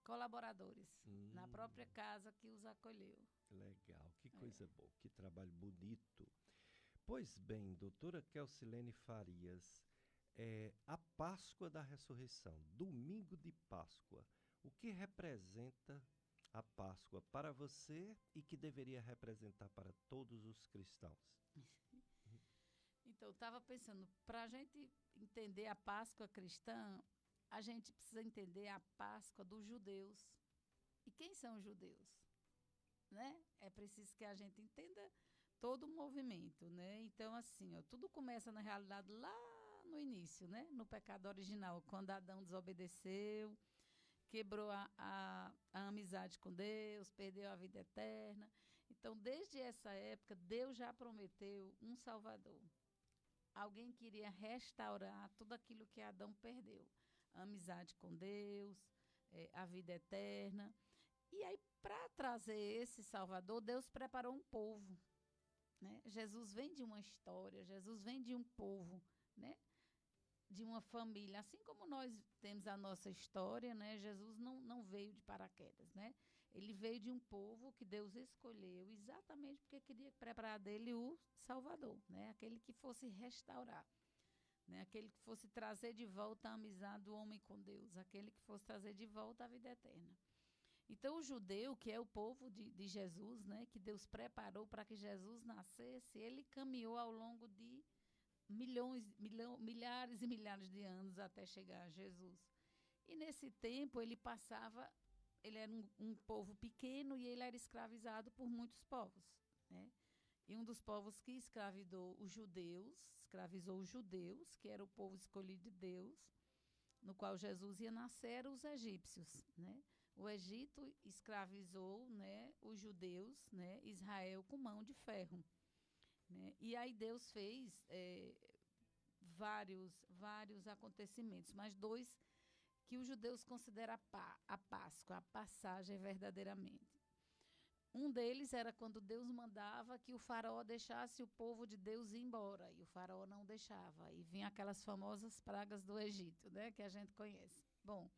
B: colaboradores na própria casa que os acolheu.
A: Legal, que coisa boa, que trabalho bonito. Pois bem, doutora Kelsilene Farias, a Páscoa da Ressurreição, domingo de Páscoa, o que representa a Páscoa para você e que deveria representar para todos os cristãos?
B: Então, eu estava pensando, para a gente entender a Páscoa cristã, a gente precisa entender a Páscoa dos judeus. E quem são os judeus? Né? É preciso que a gente entenda todo o movimento, né? Então, assim, tudo começa, na realidade, lá no início, né? No pecado original, quando Adão desobedeceu, quebrou a amizade com Deus, perdeu a vida eterna. Então, desde essa época, Deus já prometeu um Salvador. Alguém queria restaurar tudo aquilo que Adão perdeu. A amizade com Deus, a vida eterna. E aí, para trazer esse Salvador, Deus preparou um povo, né? Jesus vem de uma história, Jesus vem de um povo, né? De uma família. Assim como nós temos a nossa história, né? Jesus não veio de paraquedas, né? Ele veio de um povo que Deus escolheu exatamente porque queria preparar dele o Salvador, né? Aquele que fosse restaurar, né? Aquele que fosse trazer de volta a amizade do homem com Deus, aquele que fosse trazer de volta a vida eterna. Então, o judeu, que é o povo de Jesus, né, que Deus preparou para que Jesus nascesse, ele caminhou ao longo de milhares e milhares de anos até chegar a Jesus. E nesse tempo ele era um povo pequeno e ele era escravizado por muitos povos, né? E um dos povos que escravizou os judeus, que era o povo escolhido de Deus, no qual Jesus ia nascer, eram os egípcios, né? O Egito escravizou, né, os judeus, né, Israel com mão de ferro, né? E aí Deus fez vários acontecimentos, mas 2 que os judeus consideram a Páscoa, a passagem verdadeiramente. Um deles era quando Deus mandava que o faraó deixasse o povo de Deus ir embora, e o faraó não deixava, e vinha aquelas famosas pragas do Egito, né, que a gente conhece. Bom,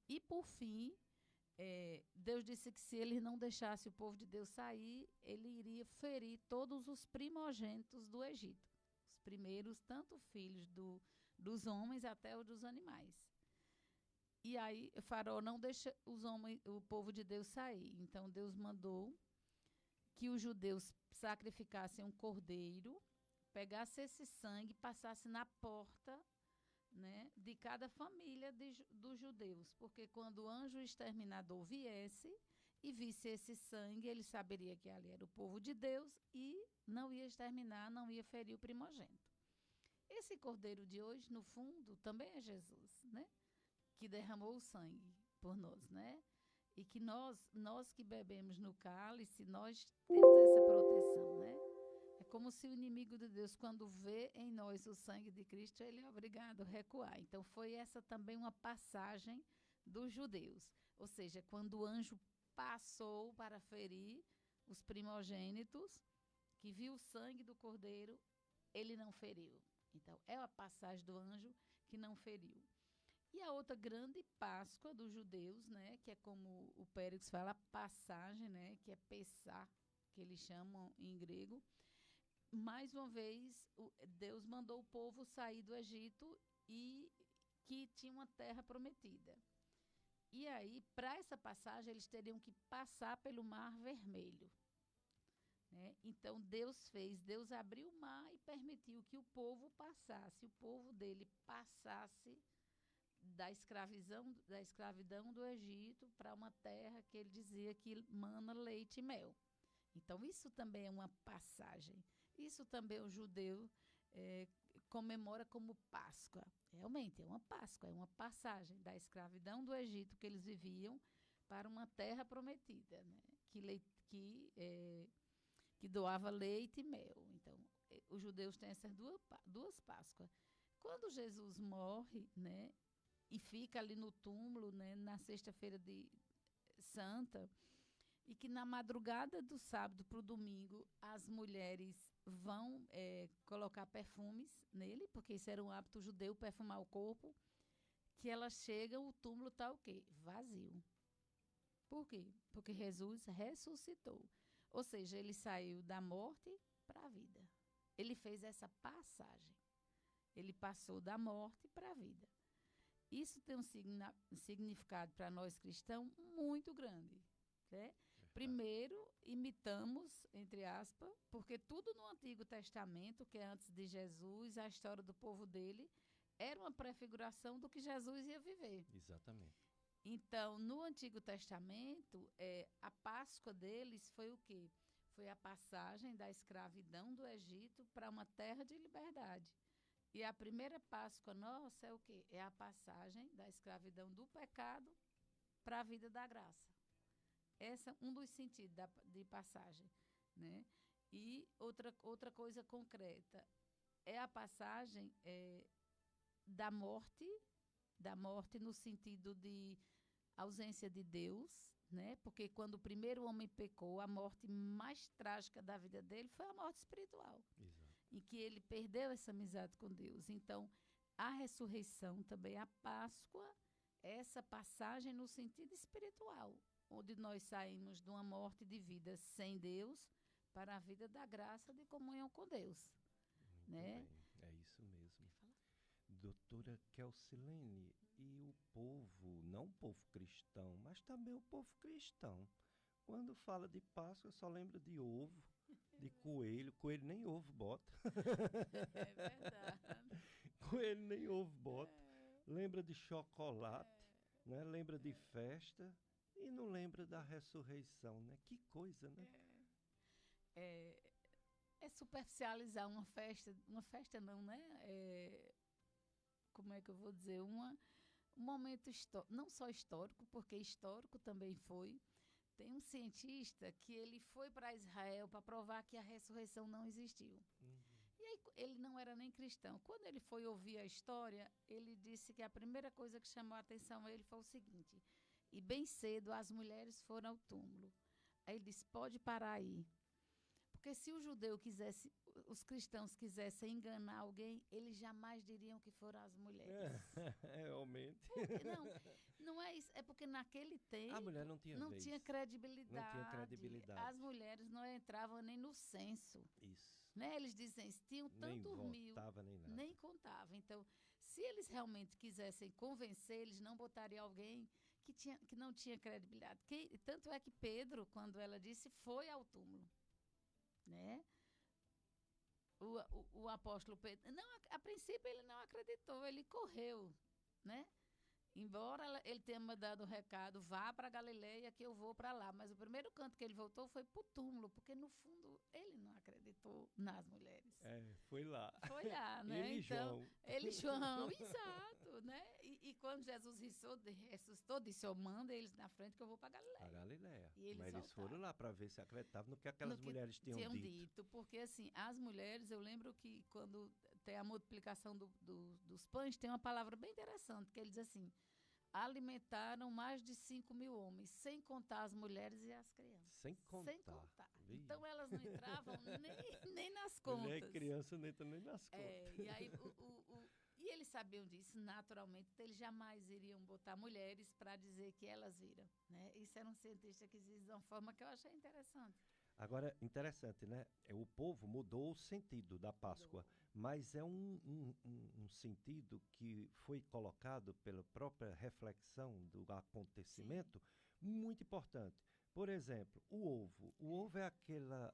B: e por fim, Deus disse que se ele não deixasse o povo de Deus sair, ele iria ferir todos os primogênitos do Egito, os primeiros, tanto filhos dos homens até os dos animais. E aí o faraó não deixa o povo de Deus sair. Então Deus mandou que os judeus sacrificassem um cordeiro, pegassem esse sangue e passassem na porta, né, de cada família dos judeus. Porque quando o anjo exterminador viesse e visse esse sangue, ele saberia que ali era o povo de Deus e não ia exterminar, não ia ferir o primogênito. Esse cordeiro de hoje, no fundo, também é Jesus, né? Que derramou o sangue por nós, né? E que nós que bebemos no cálice, nós temos essa proteção, né? É como se o inimigo de Deus, quando vê em nós o sangue de Cristo, ele é obrigado a recuar. Então, foi essa também uma passagem dos judeus. Ou seja, quando o anjo passou para ferir os primogênitos, que viu o sangue do cordeiro, ele não feriu. Então, é a passagem do anjo que não feriu. E a outra grande Páscoa dos judeus, né, que é como o Périx fala, passagem, né, que é Pessá, que eles chamam em grego. Mais uma vez, Deus mandou o povo sair do Egito e que tinha uma terra prometida. E aí, para essa passagem, eles teriam que passar pelo Mar Vermelho, né? Então, Deus abriu o mar e permitiu que o povo passasse, o povo dele passasse da escravidão do Egito para uma terra que ele dizia que mana leite e mel. Então, isso também é uma passagem. Isso também o judeu comemora como Páscoa. Realmente, é uma Páscoa, é uma passagem da escravidão do Egito que eles viviam para uma terra prometida, né? Que doava leite e mel. Então, os judeus têm essas duas Páscoas. Quando Jesus morre, né, e fica ali no túmulo, né, na sexta-feira de Santa, e que na madrugada do sábado para o domingo as mulheres vão colocar perfumes nele, porque isso era um hábito judeu, perfumar o corpo, que elas chegam, o túmulo está o quê? Vazio. Por quê? Porque Jesus ressuscitou. Ou seja, ele saiu da morte para a vida. Ele fez essa passagem. Ele passou da morte para a vida. Isso tem um significado para nós cristãos muito grande, né? Primeiro, imitamos, entre aspas, porque tudo no Antigo Testamento, que é antes de Jesus, a história do povo dele, era uma prefiguração do que Jesus ia viver.
A: Exatamente.
B: Então, no Antigo Testamento, a Páscoa deles foi o quê? Foi a passagem da escravidão do Egito para uma terra de liberdade. E a primeira Páscoa nossa é o quê? É a passagem da escravidão do pecado para a vida da graça. Esse é um dos sentidos de passagem, né? E outra coisa concreta é a passagem da morte no sentido de ausência de Deus, né? Porque quando o primeiro homem pecou, a morte mais trágica da vida dele foi a morte espiritual.
A: Exato.
B: Em que ele perdeu essa amizade com Deus. Então, a ressurreição também, a Páscoa, é essa passagem no sentido espiritual, onde nós saímos de uma morte de vida sem Deus para a vida da graça de comunhão com Deus.
A: Muito
B: né?
A: bem, é isso mesmo. Doutora Kelsilene, e o povo, não o povo cristão, mas também o povo cristão, quando fala de Páscoa só lembra de ovo, de coelho. Coelho nem ovo bota.
B: É verdade.
A: Coelho nem ovo bota. Lembra de chocolate, né? Lembra de festa e não lembra da ressurreição, né? Que coisa, né?
B: É superficializar uma festa não, né? Como é que eu vou dizer? Um momento histórico, não só histórico, porque histórico também foi. Tem um cientista que ele foi para Israel para provar que a ressurreição não existiu. E aí ele não era nem cristão. Quando ele foi ouvir a história, ele disse que a primeira coisa que chamou a atenção a ele foi o seguinte: e bem cedo as mulheres foram ao túmulo. Aí ele disse: pode parar aí. Porque se o judeu quisesse, os cristãos quisessem enganar alguém, eles jamais diriam que foram as mulheres.
A: Realmente.
B: Não é isso. É porque naquele tempo
A: a mulher não tinha
B: credibilidade.
A: Não tinha credibilidade.
B: As mulheres não entravam nem no censo.
A: Isso.
B: Né? Eles dizem, tinham tantos mil.
A: Nem contava, nem nada.
B: Nem contava. Então, se eles realmente quisessem convencer, eles não botariam alguém que não tinha credibilidade. Tanto é que Pedro, quando ela disse, foi ao túmulo. Né? O apóstolo Pedro, a princípio ele não acreditou, ele correu, né? Embora ele tenha mandado o recado, vá para Galileia que eu vou para lá, mas o primeiro canto que ele voltou foi para o túmulo, porque no fundo ele não acreditou nas mulheres.
A: Foi lá.
B: Foi lá, né?
A: Ele e
B: então,
A: João.
B: Ele e João, exato, né? E quando Jesus ressuscitou, disse, eu mando eles na frente que eu vou para Galileia.
A: Para Galileia.
B: E
A: mas eles foram lá para ver se acreditavam no que aquelas mulheres tinham dito.
B: Porque assim, as mulheres, eu lembro que quando tem a multiplicação dos pães, tem uma palavra bem interessante, que ele diz assim: alimentaram mais de 5.000 homens, sem contar as mulheres e as crianças.
A: Sem contar.
B: Então elas não entravam nem nas contas.
A: Mulher e criança não entram nem nas contas.
B: E aí e eles sabiam disso naturalmente, então eles jamais iriam botar mulheres para dizer que elas viram, né? Isso era um cientista que diz de uma forma que eu achei interessante.
A: Agora, interessante, né? O povo mudou o sentido da Páscoa, mas é um sentido que foi colocado pela própria reflexão do acontecimento. Sim. Muito importante. Por exemplo, o ovo. O ovo é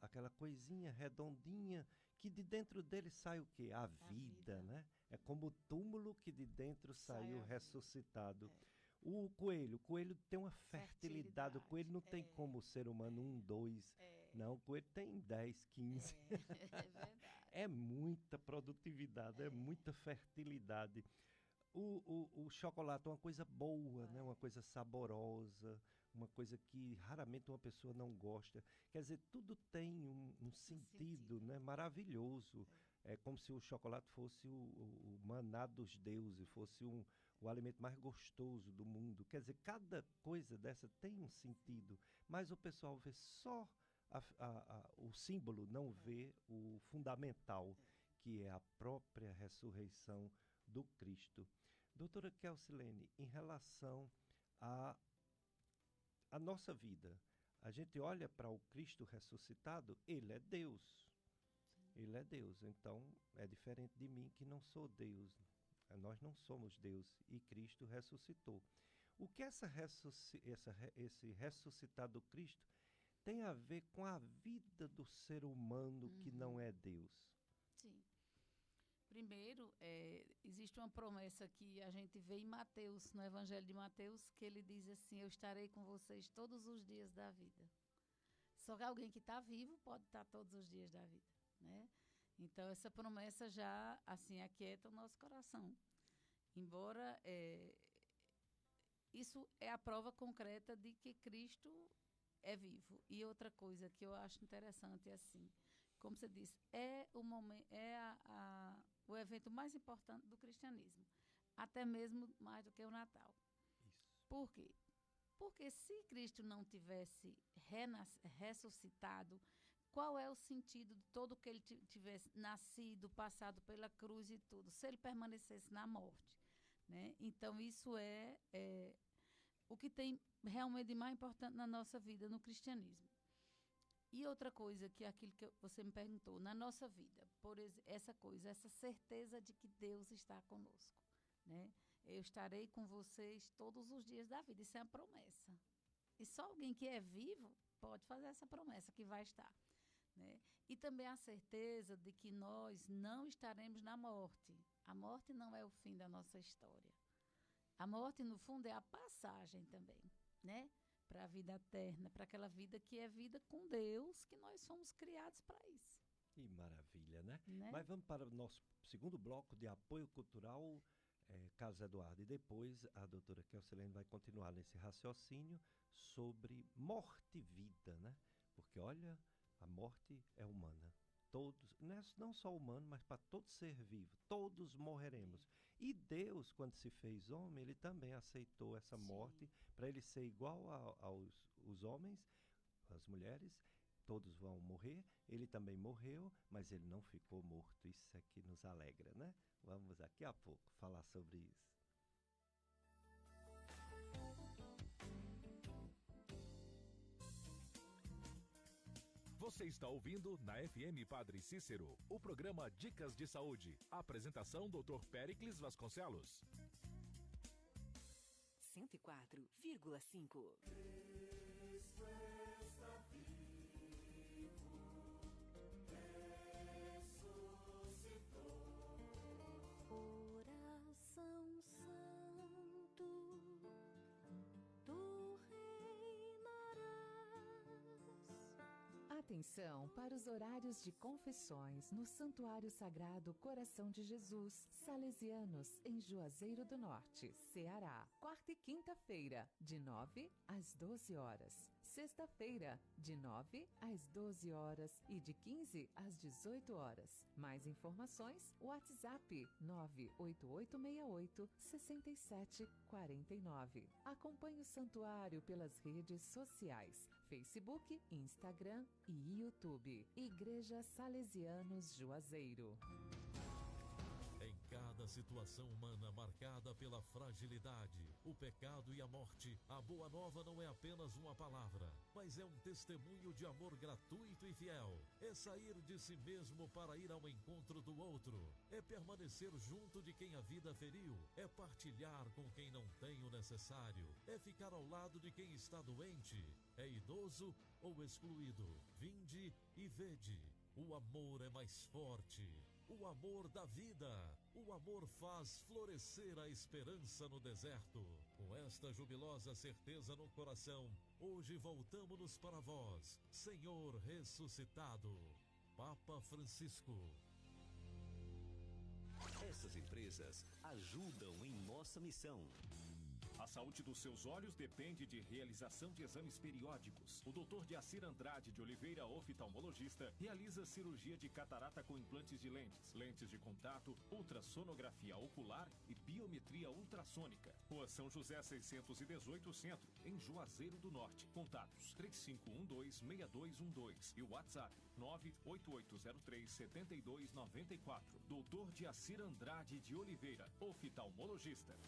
A: aquela coisinha redondinha que de dentro dele sai o quê? A vida, né? É como o túmulo que de dentro saiu ressuscitado. O coelho tem uma fertilidade. O coelho não tem como o ser humano 1, 2. Não, o coelho tem 10, 15.
B: É verdade.
A: É muita produtividade, é muita fertilidade. O chocolate é uma coisa boa, né? Uma coisa saborosa, uma coisa que raramente uma pessoa não gosta. Quer dizer, tudo tem um sentido, né? Maravilhoso. É como se o chocolate fosse o maná dos deuses, fosse o alimento mais gostoso do mundo. Quer dizer, cada coisa dessa tem um sentido, mas o pessoal vê só o símbolo, não vê o fundamental, que é a própria ressurreição do Cristo. Doutora Kelsilene, em relação à nossa vida, a gente olha para o Cristo ressuscitado, ele é Deus. Ele é Deus, então é diferente de mim que não sou Deus. Nós não somos Deus e Cristo ressuscitou. O que esse ressuscitado Cristo tem a ver com a vida do ser humano que não é Deus?
B: Sim. Primeiro, existe uma promessa que a gente vê em Mateus, no Evangelho de Mateus, que ele diz assim: eu estarei com vocês todos os dias da vida. Só que alguém que está vivo pode estar todos os dias da vida, né? Então, essa promessa já, assim, aquieta o nosso coração. Embora isso é a prova concreta de que Cristo é vivo. E outra coisa que eu acho interessante é assim, como você disse, o evento mais importante do cristianismo, até mesmo mais do que o Natal.
A: Isso.
B: Por quê? Porque se Cristo não tivesse ressuscitado, qual é o sentido de todo que ele tivesse nascido, passado pela cruz e tudo, se ele permanecesse na morte, né? Então, isso é o que tem realmente de mais importante na nossa vida, no cristianismo. E outra coisa, que é aquilo que você me perguntou, na nossa vida, essa coisa, essa certeza de que Deus está conosco, né? Eu estarei com vocês todos os dias da vida, isso é uma promessa. E só alguém que é vivo pode fazer essa promessa, que vai estar, né? E também a certeza de que nós não estaremos na morte. A morte não é o fim da nossa história. A morte, no fundo, é a passagem também, né? Para a vida eterna, para aquela vida que é vida com Deus, que nós somos criados para isso.
A: Que maravilha, né?
B: Né?
A: Mas vamos para o nosso segundo bloco de apoio cultural, Carlos Eduardo. E depois a doutora Kelsilene vai continuar nesse raciocínio sobre morte e vida, né? Porque, olha, a morte é humana. Todos, não só humano, mas para todo ser vivo, todos morreremos. E Deus, quando se fez homem, ele também aceitou essa morte para ele ser igual aos homens, às mulheres, todos vão morrer. Ele também morreu, mas ele não ficou morto. Isso é que nos alegra, né? Vamos daqui a pouco falar sobre isso.
C: Você está ouvindo na FM Padre Cícero, o programa Dicas de Saúde. Apresentação Dr. Péricles Vasconcelos.
L: 104,5.
D: Coração Santo, tu reinarás.
M: Atenção para os horários de confissões no Santuário Sagrado Coração de Jesus, Salesianos, em Juazeiro do Norte, Ceará. Quarta e quinta-feira, de 9 às 12 horas. Sexta-feira, de 9 às 12 horas e de 15 às 18 horas. Mais informações, WhatsApp 98868-6749. Acompanhe o santuário pelas redes sociais, Facebook, Instagram e YouTube. Igreja Salesianos Juazeiro.
N: Em cada situação humana marcada pela fragilidade, o pecado e a morte, a boa nova não é apenas uma palavra, mas é um testemunho de amor gratuito e fiel. É sair de si mesmo para ir ao encontro do outro. É permanecer junto de quem a vida feriu. É partilhar com quem não tem o necessário. É ficar ao lado de quem está doente. É idoso ou excluído. Vinde e vede. O amor é mais forte. O amor da vida. O amor faz florescer a esperança no deserto. Com esta jubilosa certeza no coração, hoje voltamos para vós, Senhor ressuscitado. Papa Francisco.
G: Essas empresas ajudam em nossa missão.
O: A saúde dos seus olhos depende de realização de exames periódicos. O Dr. Diacir Andrade de Oliveira, oftalmologista, realiza cirurgia de catarata com implantes de lentes, lentes de contato, ultrassonografia ocular e biometria ultrassônica. Rua São José 618 Centro, em Juazeiro do Norte. Contatos 3512-6212 e o WhatsApp 98803-7294. Dr. Diacir Andrade de Oliveira, oftalmologista.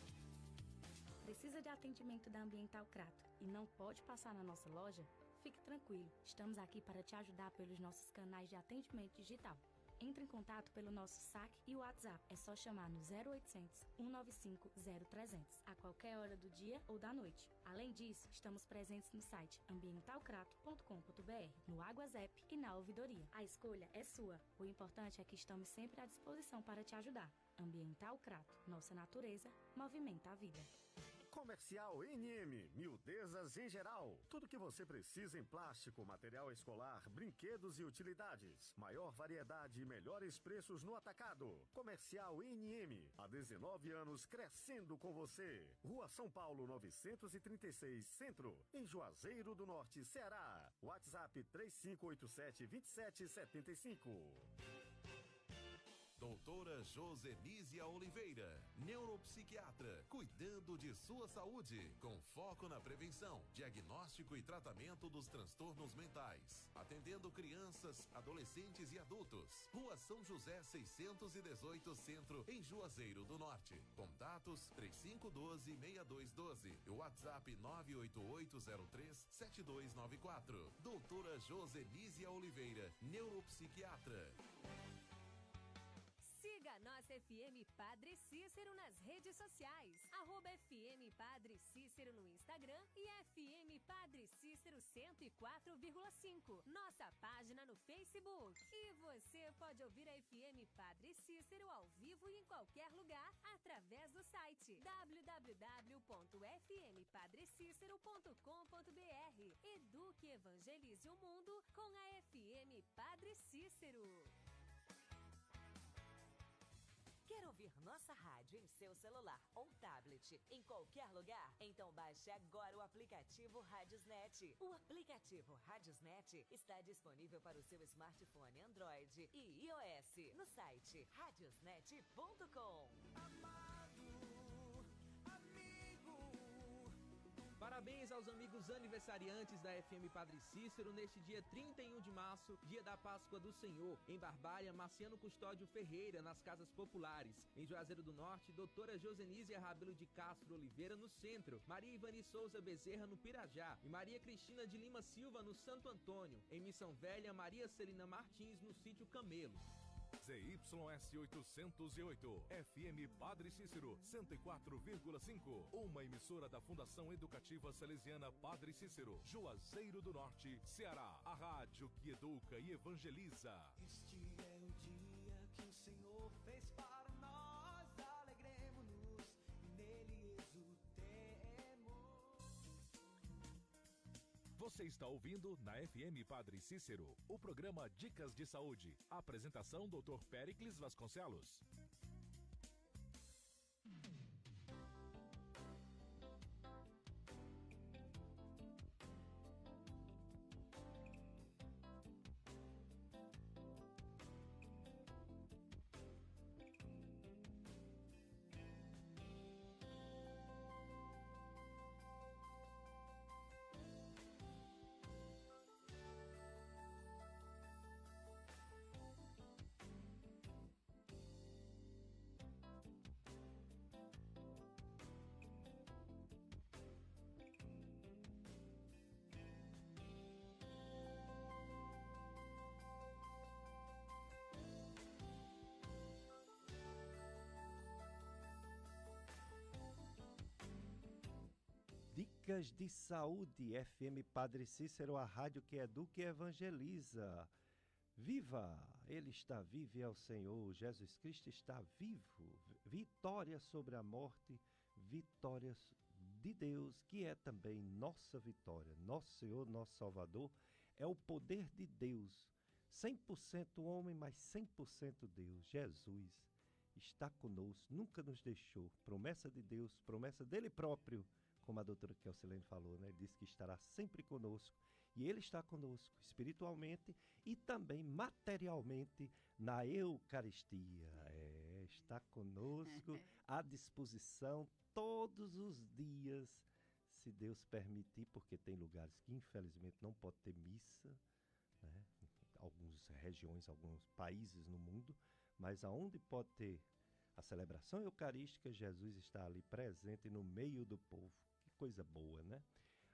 P: Precisa de atendimento da Ambiental Crato e não pode passar na nossa loja? Fique tranquilo, estamos aqui para te ajudar pelos nossos canais de atendimento digital. Entre em contato pelo nosso saque e WhatsApp. É só chamar no 0800 195 0300 a qualquer hora do dia ou da noite. Além disso, estamos presentes no site ambientalcrato.com.br, no Aguazep e na ouvidoria. A escolha é sua. O importante é que estamos sempre à disposição para te ajudar. Ambiental Crato. Nossa natureza movimenta a vida.
Q: Comercial NM, miudezas em geral. Tudo que você precisa em plástico, material escolar, brinquedos e utilidades. Maior variedade e melhores preços no atacado. Comercial NM, há 19 anos crescendo com você. Rua São Paulo 936, Centro, em Juazeiro do Norte, Ceará. WhatsApp 3587-2775.
C: Doutora Josenísia Oliveira, neuropsiquiatra, cuidando de sua saúde, com foco na prevenção, diagnóstico e tratamento dos transtornos mentais, atendendo crianças, adolescentes e adultos. Rua São José 618 Centro, em Juazeiro do Norte. Contatos 3512-6212 e WhatsApp 98803-7294. Doutora Josenísia Oliveira, neuropsiquiatra.
L: Siga a nossa FM Padre Cícero nas redes sociais. @FM Padre Cícero no Instagram e FM Padre Cícero 104,5. Nossa página no Facebook. E você pode ouvir a FM Padre Cícero ao vivo e em qualquer lugar através do site www.fmpadrecícero.com.br. Eduque e evangelize o mundo com a FM Padre Cícero.
R: Quer ouvir nossa rádio em seu celular ou tablet, em qualquer lugar? Então baixe agora o aplicativo Radiosnet. O aplicativo Radiosnet está disponível para o seu smartphone Android e iOS no site radiosnet.com.
S: Parabéns aos amigos aniversariantes da FM Padre Cícero neste dia 31 de março, dia da Páscoa do Senhor. Em Barbalha, Marciano Custódio Ferreira, nas Casas Populares. Em Juazeiro do Norte, doutora Josenísia Rabelo de Castro Oliveira, no Centro. Maria Ivani Souza Bezerra, no Pirajá. E Maria Cristina de Lima Silva, no Santo Antônio. Em Missão Velha, Maria Celina Martins, no Sítio Camelo.
T: ZYS 808, FM Padre Cícero 104,5. Uma emissora da Fundação Educativa Salesiana Padre Cícero, Juazeiro do Norte, Ceará. A rádio que educa e evangeliza.
U: Este é o dia que o Senhor fez para nós. Alegremos-nos e nele exultemos.
T: Você está ouvindo na FM Padre Cícero o programa Dicas de Saúde. Apresentação Dr. Péricles Vasconcelos.
A: Dicas de Saúde, FM Padre Cícero, a rádio que educa e evangeliza. Viva! Ele está vivo e é o Senhor. Jesus Cristo está vivo. Vitória sobre a morte, vitória de Deus, que é também nossa vitória. Nosso Senhor, nosso Salvador, é o poder de Deus. 100% homem, mas 100% Deus. Jesus está conosco, nunca nos deixou. Promessa de Deus, promessa dele próprio. Como a doutora Kelsilene falou, né? Ele disse que estará sempre conosco. E Ele está conosco espiritualmente e também materialmente na Eucaristia. Está conosco à disposição todos os dias, se Deus permitir, porque tem lugares que infelizmente não pode ter missa, né? Algumas regiões, alguns países no mundo, mas aonde pode ter a celebração eucarística, Jesus está ali presente no meio do povo. Coisa boa, né?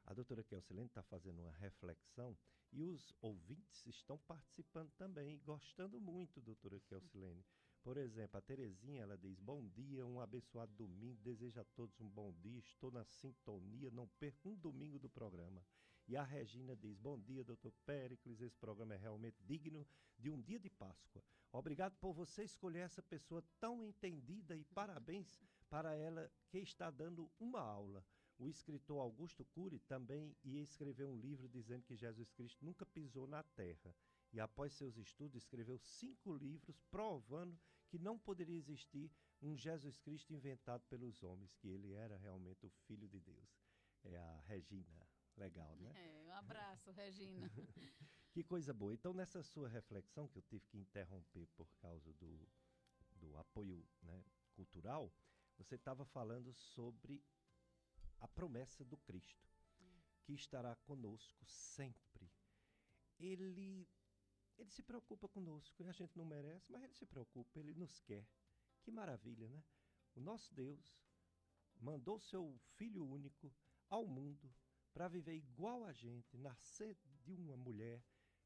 A: A doutora Kelsilene está fazendo uma reflexão e os ouvintes estão participando também, gostando muito, doutora Kelsilene. Por exemplo, a Terezinha, ela diz: bom dia, um abençoado domingo, desejo a todos um bom dia, estou na sintonia, não perco um domingo do programa. E a Regina diz: bom dia, doutor Péricles, esse programa é realmente digno de um dia de Páscoa. Obrigado por você escolher essa pessoa tão entendida e parabéns para ela que está dando uma aula. O escritor Augusto Cury também ia escrever um livro dizendo que Jesus Cristo nunca pisou na terra. E após seus estudos escreveu 5 livros provando que não poderia existir um Jesus Cristo inventado pelos homens, que ele era realmente o Filho de Deus. É a Regina. Legal, né?
B: Um abraço, Regina.
A: Que coisa boa. Então, nessa sua reflexão, que eu tive que interromper por causa do do apoio, né, cultural, você estava falando sobre a promessa do Cristo, que estará conosco sempre. Ele se preocupa conosco, e a gente não merece, mas ele se preocupa, ele nos quer. Que maravilha, né? O nosso Deus mandou seu Filho único ao mundo para viver igual a gente, nascer de uma mulher,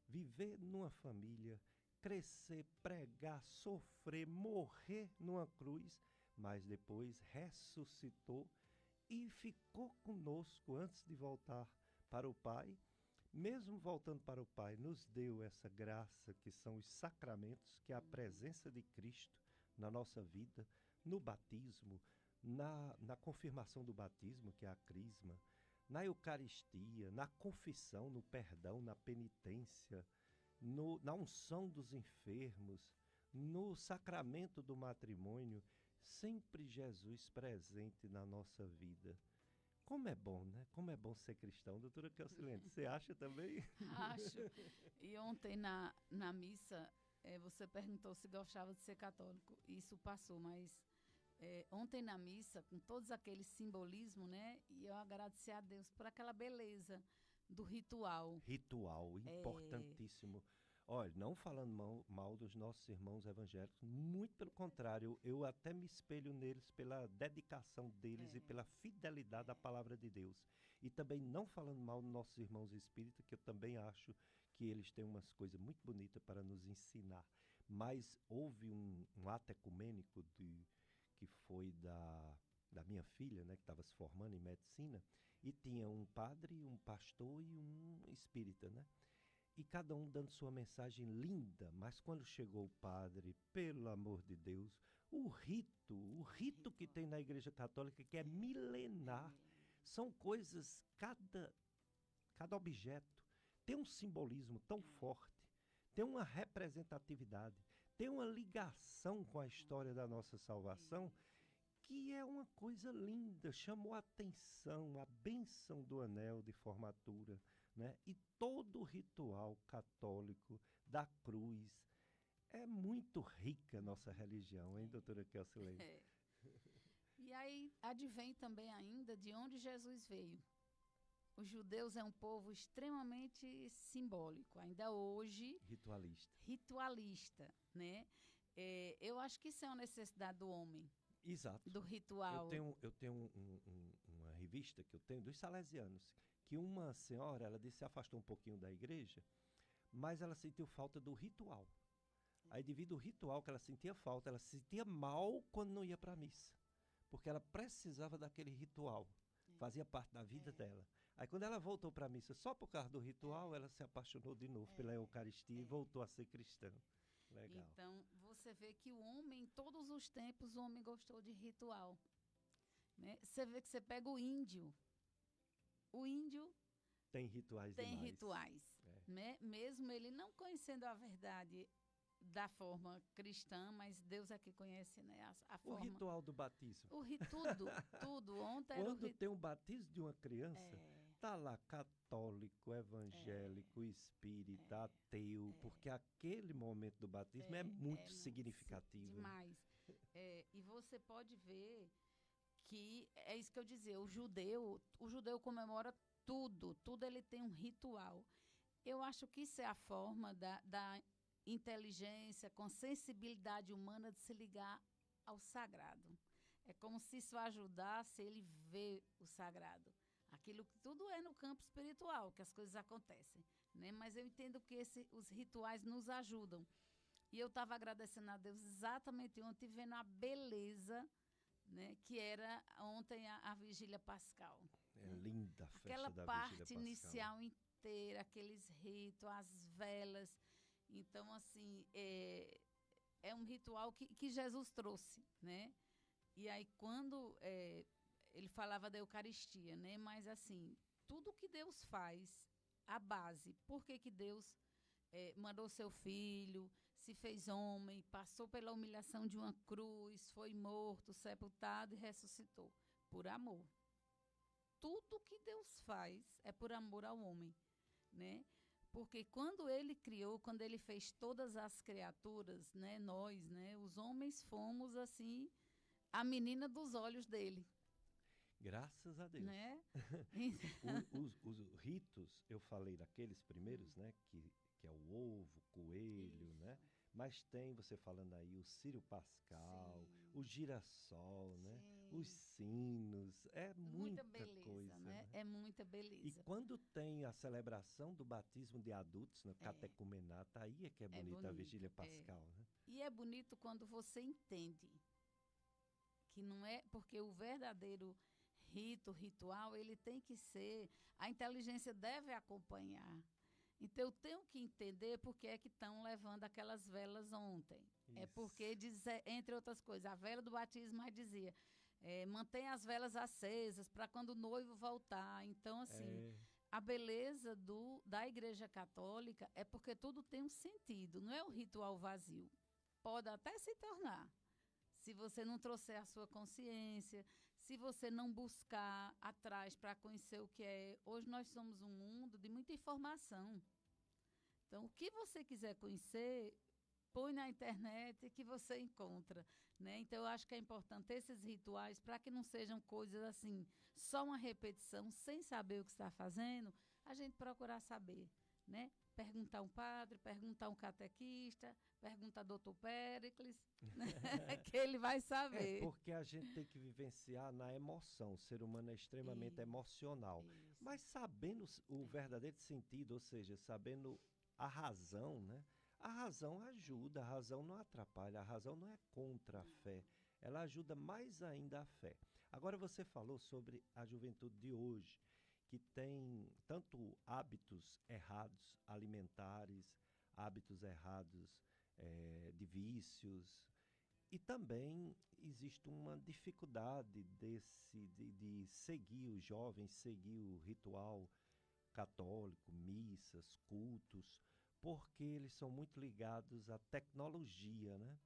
A: viver numa família, crescer, pregar, sofrer, morrer numa cruz, mas depois ressuscitou e ficou conosco antes de voltar para o Pai. Mesmo voltando para o Pai, nos deu essa graça que são os sacramentos, que é a presença de Cristo na nossa vida, no batismo, na confirmação do batismo, que é a crisma, na Eucaristia, na confissão, no perdão, na penitência, na unção dos enfermos, no sacramento do matrimônio, sempre Jesus presente na nossa vida. Como é bom, né? Como é bom ser cristão, doutora Kelsilene. Você acha também?
B: Acho. E ontem na missa, você perguntou se gostava de ser católico. Isso passou, mas ontem na missa, com todos aqueles simbolismos, né? E eu agradeci a Deus por aquela beleza do ritual.
A: Ritual, importantíssimo. Olha, não falando mal dos nossos irmãos evangélicos, muito pelo contrário, eu até me espelho neles pela dedicação deles e pela fidelidade à palavra de Deus. E também não falando mal dos nossos irmãos espíritas, que eu também acho que eles têm umas coisas muito bonitas para nos ensinar. Mas houve um ato ecumênico que foi da minha filha, né, que estava se formando em medicina, e tinha um padre, um pastor e um espírita, né? E cada um dando sua mensagem linda, mas quando chegou o padre, pelo amor de Deus, o rito que tem na Igreja Católica, que é milenar, são coisas, cada objeto tem um simbolismo tão forte, tem uma representatividade, tem uma ligação com a história da nossa salvação, que é uma coisa linda, chamou a atenção, a bênção do anel de formatura, né? E todo o ritual católico da cruz. É muito rica a nossa religião, hein, doutora Kelsilene?
B: E aí advém também ainda de onde Jesus veio. Os judeus é um povo extremamente simbólico, ainda hoje. Ritualista, né? Eu acho que isso é uma necessidade do homem.
A: Exato.
B: Do ritual.
A: Eu tenho uma revista que eu tenho dos salesianos, que uma senhora, ela se afastou um pouquinho da igreja, mas ela sentiu falta do ritual. Aí, devido ao ritual que ela sentia falta, ela se sentia mal quando não ia para a missa, porque ela precisava daquele ritual, fazia parte da vida dela. Aí, quando ela voltou para a missa só por causa do ritual, ela se apaixonou de novo pela Eucaristia e voltou a ser cristã. Legal.
B: Então, você vê que o homem, em todos os tempos, o homem gostou de ritual, né? Você vê que você pega o índio
A: tem rituais
B: né? Mesmo ele não conhecendo a verdade da forma cristã, mas Deus é que conhece, né, a forma.
A: O ritual do batismo.
B: Tudo. Ontem
A: quando tem um batismo de uma criança, tá lá católico, evangélico, espírita, ateu, porque aquele momento do batismo é muito significativo.
B: Demais. E você pode ver que é isso que eu dizia, o judeu comemora tudo ele tem um ritual. Eu acho que isso é a forma da inteligência, com sensibilidade humana de se ligar ao sagrado. É como se isso ajudasse ele ver o sagrado. Aquilo que tudo é no campo espiritual, que as coisas acontecem, né? Mas eu entendo que os rituais nos ajudam. E eu estava agradecendo a Deus exatamente ontem, vendo a beleza, né, que era ontem a Vigília Pascal.
A: Linda a festa
B: aquela
A: da
B: parte
A: Vigília Pascal.
B: Inicial inteira, aqueles ritos, as velas. Então, assim, é um ritual que Jesus trouxe, né? E aí, quando ele falava da Eucaristia, né? Mas, assim, tudo que Deus faz, a base, por que Deus mandou seu filho, se fez homem, passou pela humilhação de uma cruz, foi morto, sepultado e ressuscitou? Por amor. Tudo que Deus faz é por amor ao homem, né? Porque quando ele criou, quando ele fez todas as criaturas, né, nós, né, os homens fomos assim a menina dos olhos dele.
A: Graças a Deus.
B: Né?
A: Os ritos, eu falei daqueles primeiros, né, que é o ovo, coelho, né? Mas tem, você falando aí, o Círio Pascal, o girassol, né? Os sinos, é muita
B: beleza,
A: coisa,
B: né? É muita beleza.
A: E quando tem a celebração do batismo de adultos, no catecumenato, aí é que é bonita a Vigília Pascal, né?
B: E é bonito quando você entende que não é, porque o verdadeiro ritual, ele tem que ser, a inteligência deve acompanhar. Então, eu tenho que entender por que é que estão levando aquelas velas ontem. Isso. É porque, entre outras coisas, a vela do batismo dizia, mantenha as velas acesas para quando o noivo voltar. Então, assim, a beleza da Igreja Católica é porque tudo tem um sentido, não é um ritual vazio. Pode até se tornar, se você não trouxer a sua consciência, se você não buscar atrás para conhecer o que é. Hoje nós somos um mundo de muita informação. Então, o que você quiser conhecer, põe na internet que você encontra, né? Então, eu acho que é importante esses rituais, para que não sejam coisas assim, só uma repetição, sem saber o que está fazendo, a gente procurar saber, né? Perguntar a um padre, perguntar a um catequista, perguntar ao doutor Péricles, né? Que ele vai saber.
A: Porque a gente tem que vivenciar na emoção. O ser humano é extremamente emocional. Isso. Mas sabendo o verdadeiro sentido, ou seja, sabendo a razão, né? A razão ajuda, a razão não atrapalha, a razão não é contra a fé. Ela ajuda mais ainda a fé. Agora você falou sobre a juventude de hoje, que tem tanto hábitos errados alimentares, hábitos errados de vícios, e também existe uma dificuldade de seguir os jovens, seguir o ritual católico, missas, cultos, porque eles são muito ligados à tecnologia, né?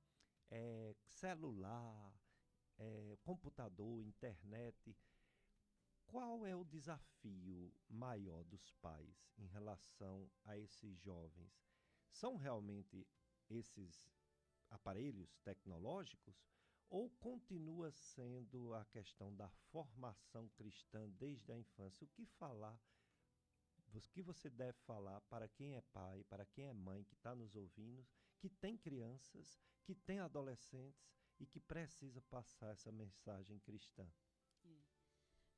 A: Celular, computador, internet. Qual é o desafio maior dos pais em relação a esses jovens? São realmente esses aparelhos tecnológicos ou continua sendo a questão da formação cristã desde a infância? O que falar, o que você deve falar para quem é pai, para quem é mãe que está nos ouvindo, que tem crianças, que tem adolescentes e que precisa passar essa mensagem cristã?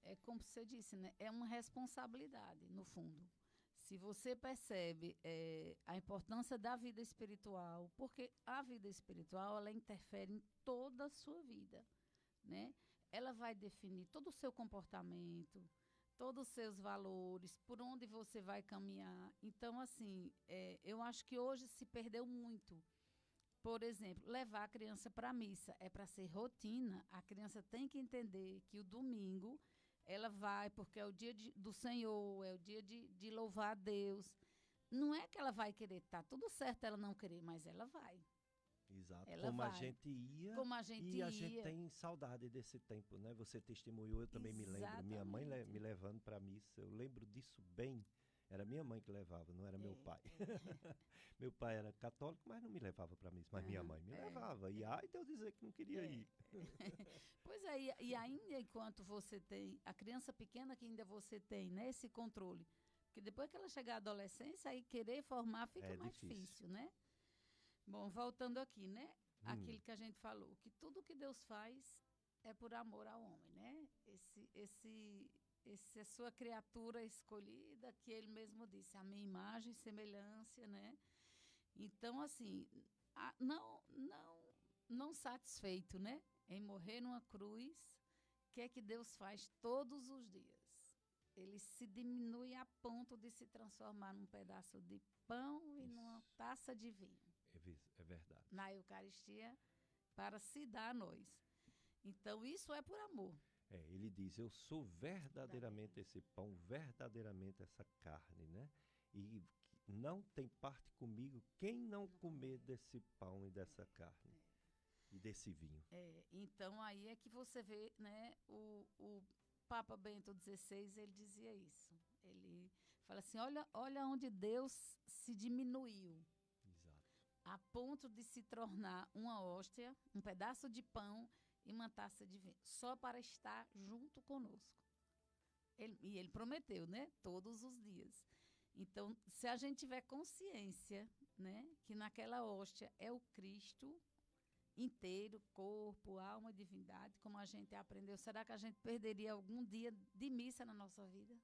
B: É como você disse, né? É uma responsabilidade, no fundo. Se você percebe a importância da vida espiritual, porque a vida espiritual, ela interfere em toda a sua vida, né? Ela vai definir todo o seu comportamento, todos os seus valores, por onde você vai caminhar. Então, assim, eu acho que hoje se perdeu muito. Por exemplo, levar a criança para a missa é para ser rotina. A criança tem que entender que o domingo ela vai porque é o dia do Senhor, é o dia de louvar a Deus. Não é que ela vai querer, tá tudo certo ela não querer, mas ela vai.
A: Exato,
B: ela
A: como
B: vai.
A: A gente ia,
B: como a gente
A: a gente tem saudade desse tempo, né? Você testemunhou, eu também
B: Exatamente.
A: Me lembro, minha mãe me levando para a missa, eu lembro disso bem. Era minha mãe que levava, não era meu pai. Meu pai era católico, mas não me levava para a missa. Mas minha mãe me levava. E ai, de eu dizer que não queria ir.
B: Pois é, e ainda enquanto você tem, a criança pequena que ainda você tem, né, esse controle. Porque depois que ela chegar à adolescência, aí querer formar fica mais difícil, né? Bom, voltando aqui, né? Aquilo que a gente falou, que tudo que Deus faz é por amor ao homem, né? Essa é sua criatura escolhida, que ele mesmo disse, a minha imagem e semelhança, né? Então, assim, não satisfeito, né? Em morrer numa cruz, o que é que Deus faz todos os dias? Ele se diminui a ponto de se transformar num pedaço de pão e numa taça de vinho.
A: É verdade.
B: Na Eucaristia, para se dar a nós. Então, isso é por amor.
A: Ele diz, eu sou verdadeiramente esse pão, verdadeiramente essa carne, né? E não tem parte comigo quem não comer desse pão e dessa carne e desse vinho.
B: Então, aí é que você vê, né, o Papa Bento XVI, ele dizia isso. Ele Fala assim, olha onde Deus se diminuiu. A ponto de se tornar uma hóstia, um pedaço de pão e uma taça de vinho, só para estar junto conosco. E ele prometeu, né? Todos os dias. Então, se a gente tiver consciência, né, que naquela hóstia é o Cristo inteiro, corpo, alma, divindade, como a gente aprendeu, será que a gente perderia algum dia de missa na nossa vida?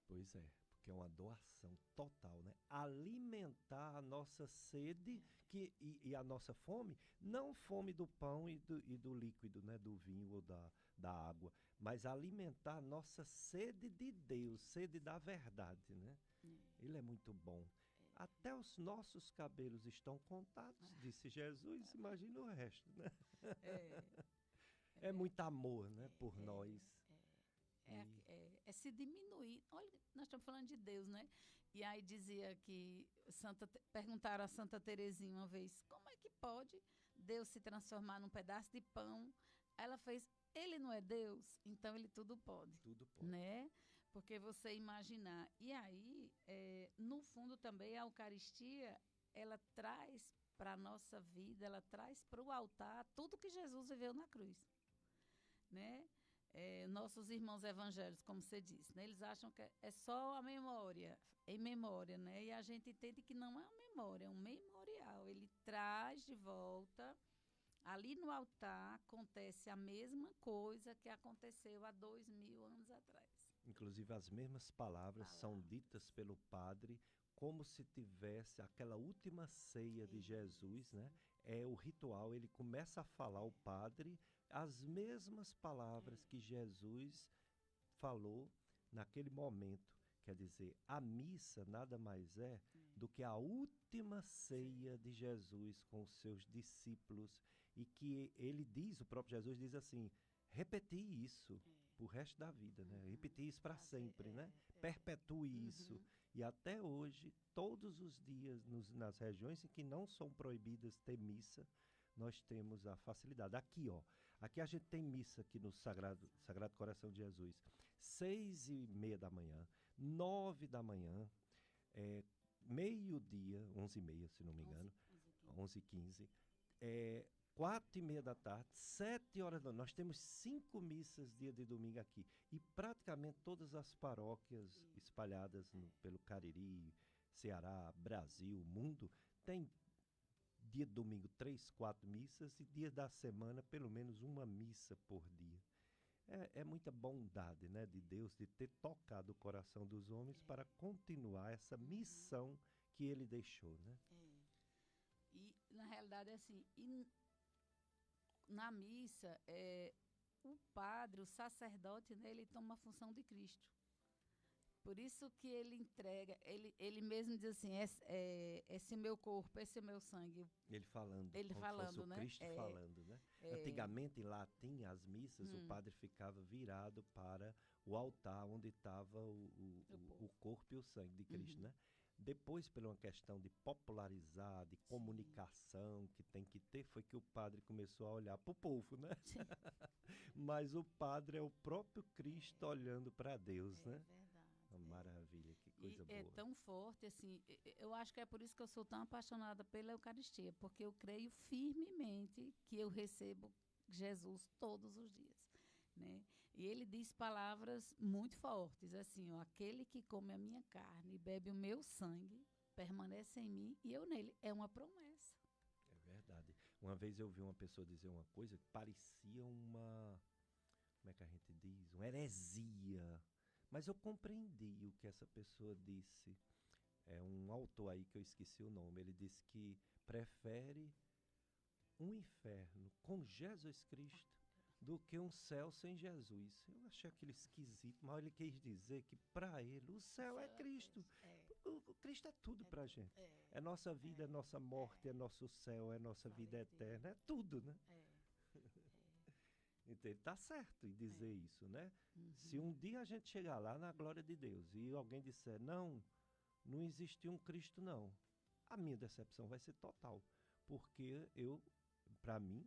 A: Pois é, porque é uma doação total, né? Alimentar a nossa sede e a nossa fome, não fome do pão e do líquido, né? Do vinho ou da água, mas alimentar a nossa sede de Deus, sede da verdade, né? Ele é muito bom. Até os nossos cabelos estão contados, disse Jesus, imagina o resto, né? É muito amor, né, por nós.
B: É se diminuir. Olha, nós estamos falando de Deus, né? E aí dizia que perguntaram a Santa Teresinha uma vez, como é que pode Deus se transformar num pedaço de pão? Ela fez, ele não é Deus, então ele tudo pode.
A: Tudo pode.
B: Né? Porque você imaginar. E aí, no fundo também, a Eucaristia, ela traz para a nossa vida, ela traz para o altar tudo que Jesus viveu na cruz. Né? Nossos irmãos evangélicos, como você disse, né? Eles acham que é só a memória, em memória, né? E a gente entende que não é uma memória, é um memorial. Ele traz de volta, ali no altar, acontece a mesma coisa que aconteceu há 2000 anos atrás.
A: Inclusive as mesmas palavras são ditas pelo padre como se tivesse aquela última ceia de Jesus, né? É o ritual, ele começa a falar, o padre, as mesmas palavras que Jesus falou naquele momento. Quer dizer, a missa nada mais é do que a última ceia de Jesus com os seus discípulos, e que ele diz, o próprio Jesus diz assim, repetir isso pro resto da vida, né? Repetir isso para sempre, né? Perpetue isso. E até hoje, todos os dias, nas regiões em que não são proibidas ter missa, nós temos a facilidade. Aqui, ó, aqui a gente tem missa aqui no Sagrado Coração de Jesus, 6:30 da manhã, 9 da manhã, meio-dia, 11:30, se não me engano, 11:15, 4:30 da tarde, 7 horas da noite. Nós temos 5 missas dia de domingo aqui. E praticamente todas as paróquias espalhadas pelo Cariri, Ceará, Brasil, mundo, tem dia de domingo 3, 4 missas e dia da semana pelo menos uma missa por dia. É muita bondade, né, de Deus de ter tocado o coração dos homens para continuar essa missão que ele deixou, né?
B: E na realidade é assim, na missa, o padre, o sacerdote, né, ele toma a função de Cristo. Por isso que ele entrega, ele mesmo diz assim, esse é meu corpo, esse é meu sangue.
A: Ele falando,
B: ele
A: como
B: falando,
A: fosse o
B: né?
A: Cristo falando, né? Antigamente, em latim, as missas, o padre ficava virado para o altar onde estava o corpo e o sangue de Cristo, né? Depois, por uma questão de popularizar, de comunicação que tem que ter, foi que o padre começou a olhar para o povo, né? Mas o padre é o próprio Cristo olhando para Deus, né?
B: Verdade.
A: Maravilha, que coisa boa.
B: É tão forte, assim, eu acho que é por isso que eu sou tão apaixonada pela Eucaristia, porque eu creio firmemente que eu recebo Jesus todos os dias, né? E ele diz palavras muito fortes, assim, ó, aquele que come a minha carne e bebe o meu sangue, permanece em mim e eu nele. É uma promessa.
A: É verdade. Uma vez eu vi uma pessoa dizer uma coisa que parecia uma, como é que a gente diz? Uma heresia. Mas eu compreendi o que essa pessoa disse. É um autor aí que eu esqueci o nome. Ele disse que prefere um inferno com Jesus Cristo do que um céu sem Jesus. Eu achei aquilo esquisito, mas ele quis dizer que para ele o céu é Cristo. O Cristo é tudo para a gente. É nossa vida, é nossa morte, é nosso céu, é nossa vida eterna, é tudo, né? Então ele está certo em dizer isso, né? Se um dia a gente chegar lá na glória de Deus e alguém disser, não existiu um Cristo não, a minha decepção vai ser total, porque para mim,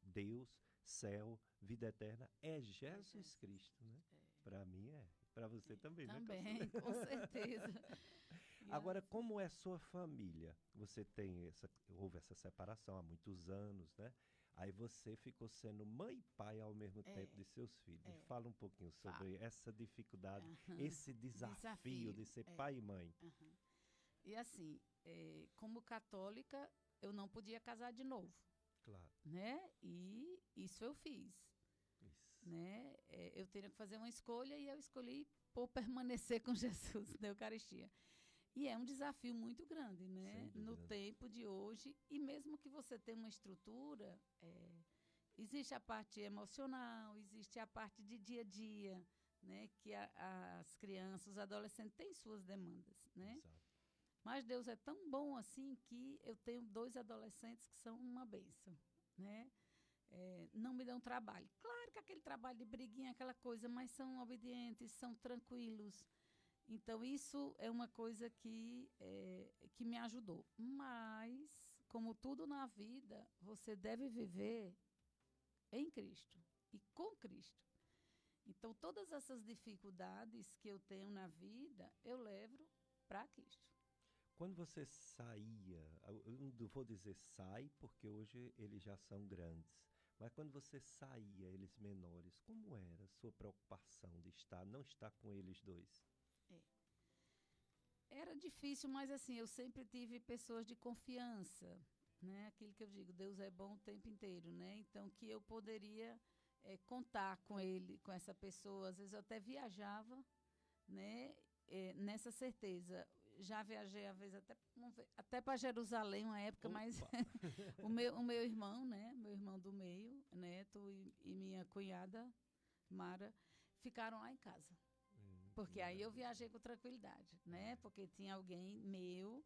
A: Deus, céu, vida eterna é Jesus Cristo, né? Para mim é. Para você também, né?
B: Também, com certeza.
A: Agora, como é sua família? Você houve essa separação há muitos anos, né? Aí você ficou sendo mãe e pai ao mesmo tempo de seus filhos. Fala um pouquinho sobre essa dificuldade, esse desafio de ser pai e mãe.
B: E assim, como católica, eu não podia casar de novo.
A: Claro.
B: Né? E isso eu fiz. Né? Eu teria que fazer uma escolha e eu escolhi por permanecer com Jesus na Eucaristia. E é um desafio muito grande, né? No tempo de hoje. E mesmo que você tenha uma estrutura, existe a parte emocional, existe a parte de dia a dia, né? Que as crianças, os adolescentes têm suas demandas, né?
A: Exato.
B: Mas Deus é tão bom assim que eu tenho 2 adolescentes que são uma bênção, né? Não me dão trabalho. Claro que aquele trabalho de briguinha, aquela coisa, mas são obedientes, são tranquilos. Então, isso é uma coisa que me ajudou. Mas, como tudo na vida, você deve viver em Cristo e com Cristo. Então, todas essas dificuldades que eu tenho na vida, eu levo para Cristo.
A: Quando você saía, eu não vou dizer sai, porque hoje eles já são grandes, mas quando você saía, eles menores, como era a sua preocupação de não estar com eles dois?
B: Era difícil, mas assim, eu sempre tive pessoas de confiança, né? Aquilo que eu digo, Deus é bom o tempo inteiro, né? Então, que eu poderia contar com ele, com essa pessoa. Às vezes eu até viajava, né? Nessa certeza. Já viajei, às vezes, até para Jerusalém, uma época, mas o meu irmão, né? Meu irmão do meio, Neto, e minha cunhada, Mara, ficaram lá em casa. Porque aí eu viajei com tranquilidade, né? Porque tinha alguém meu,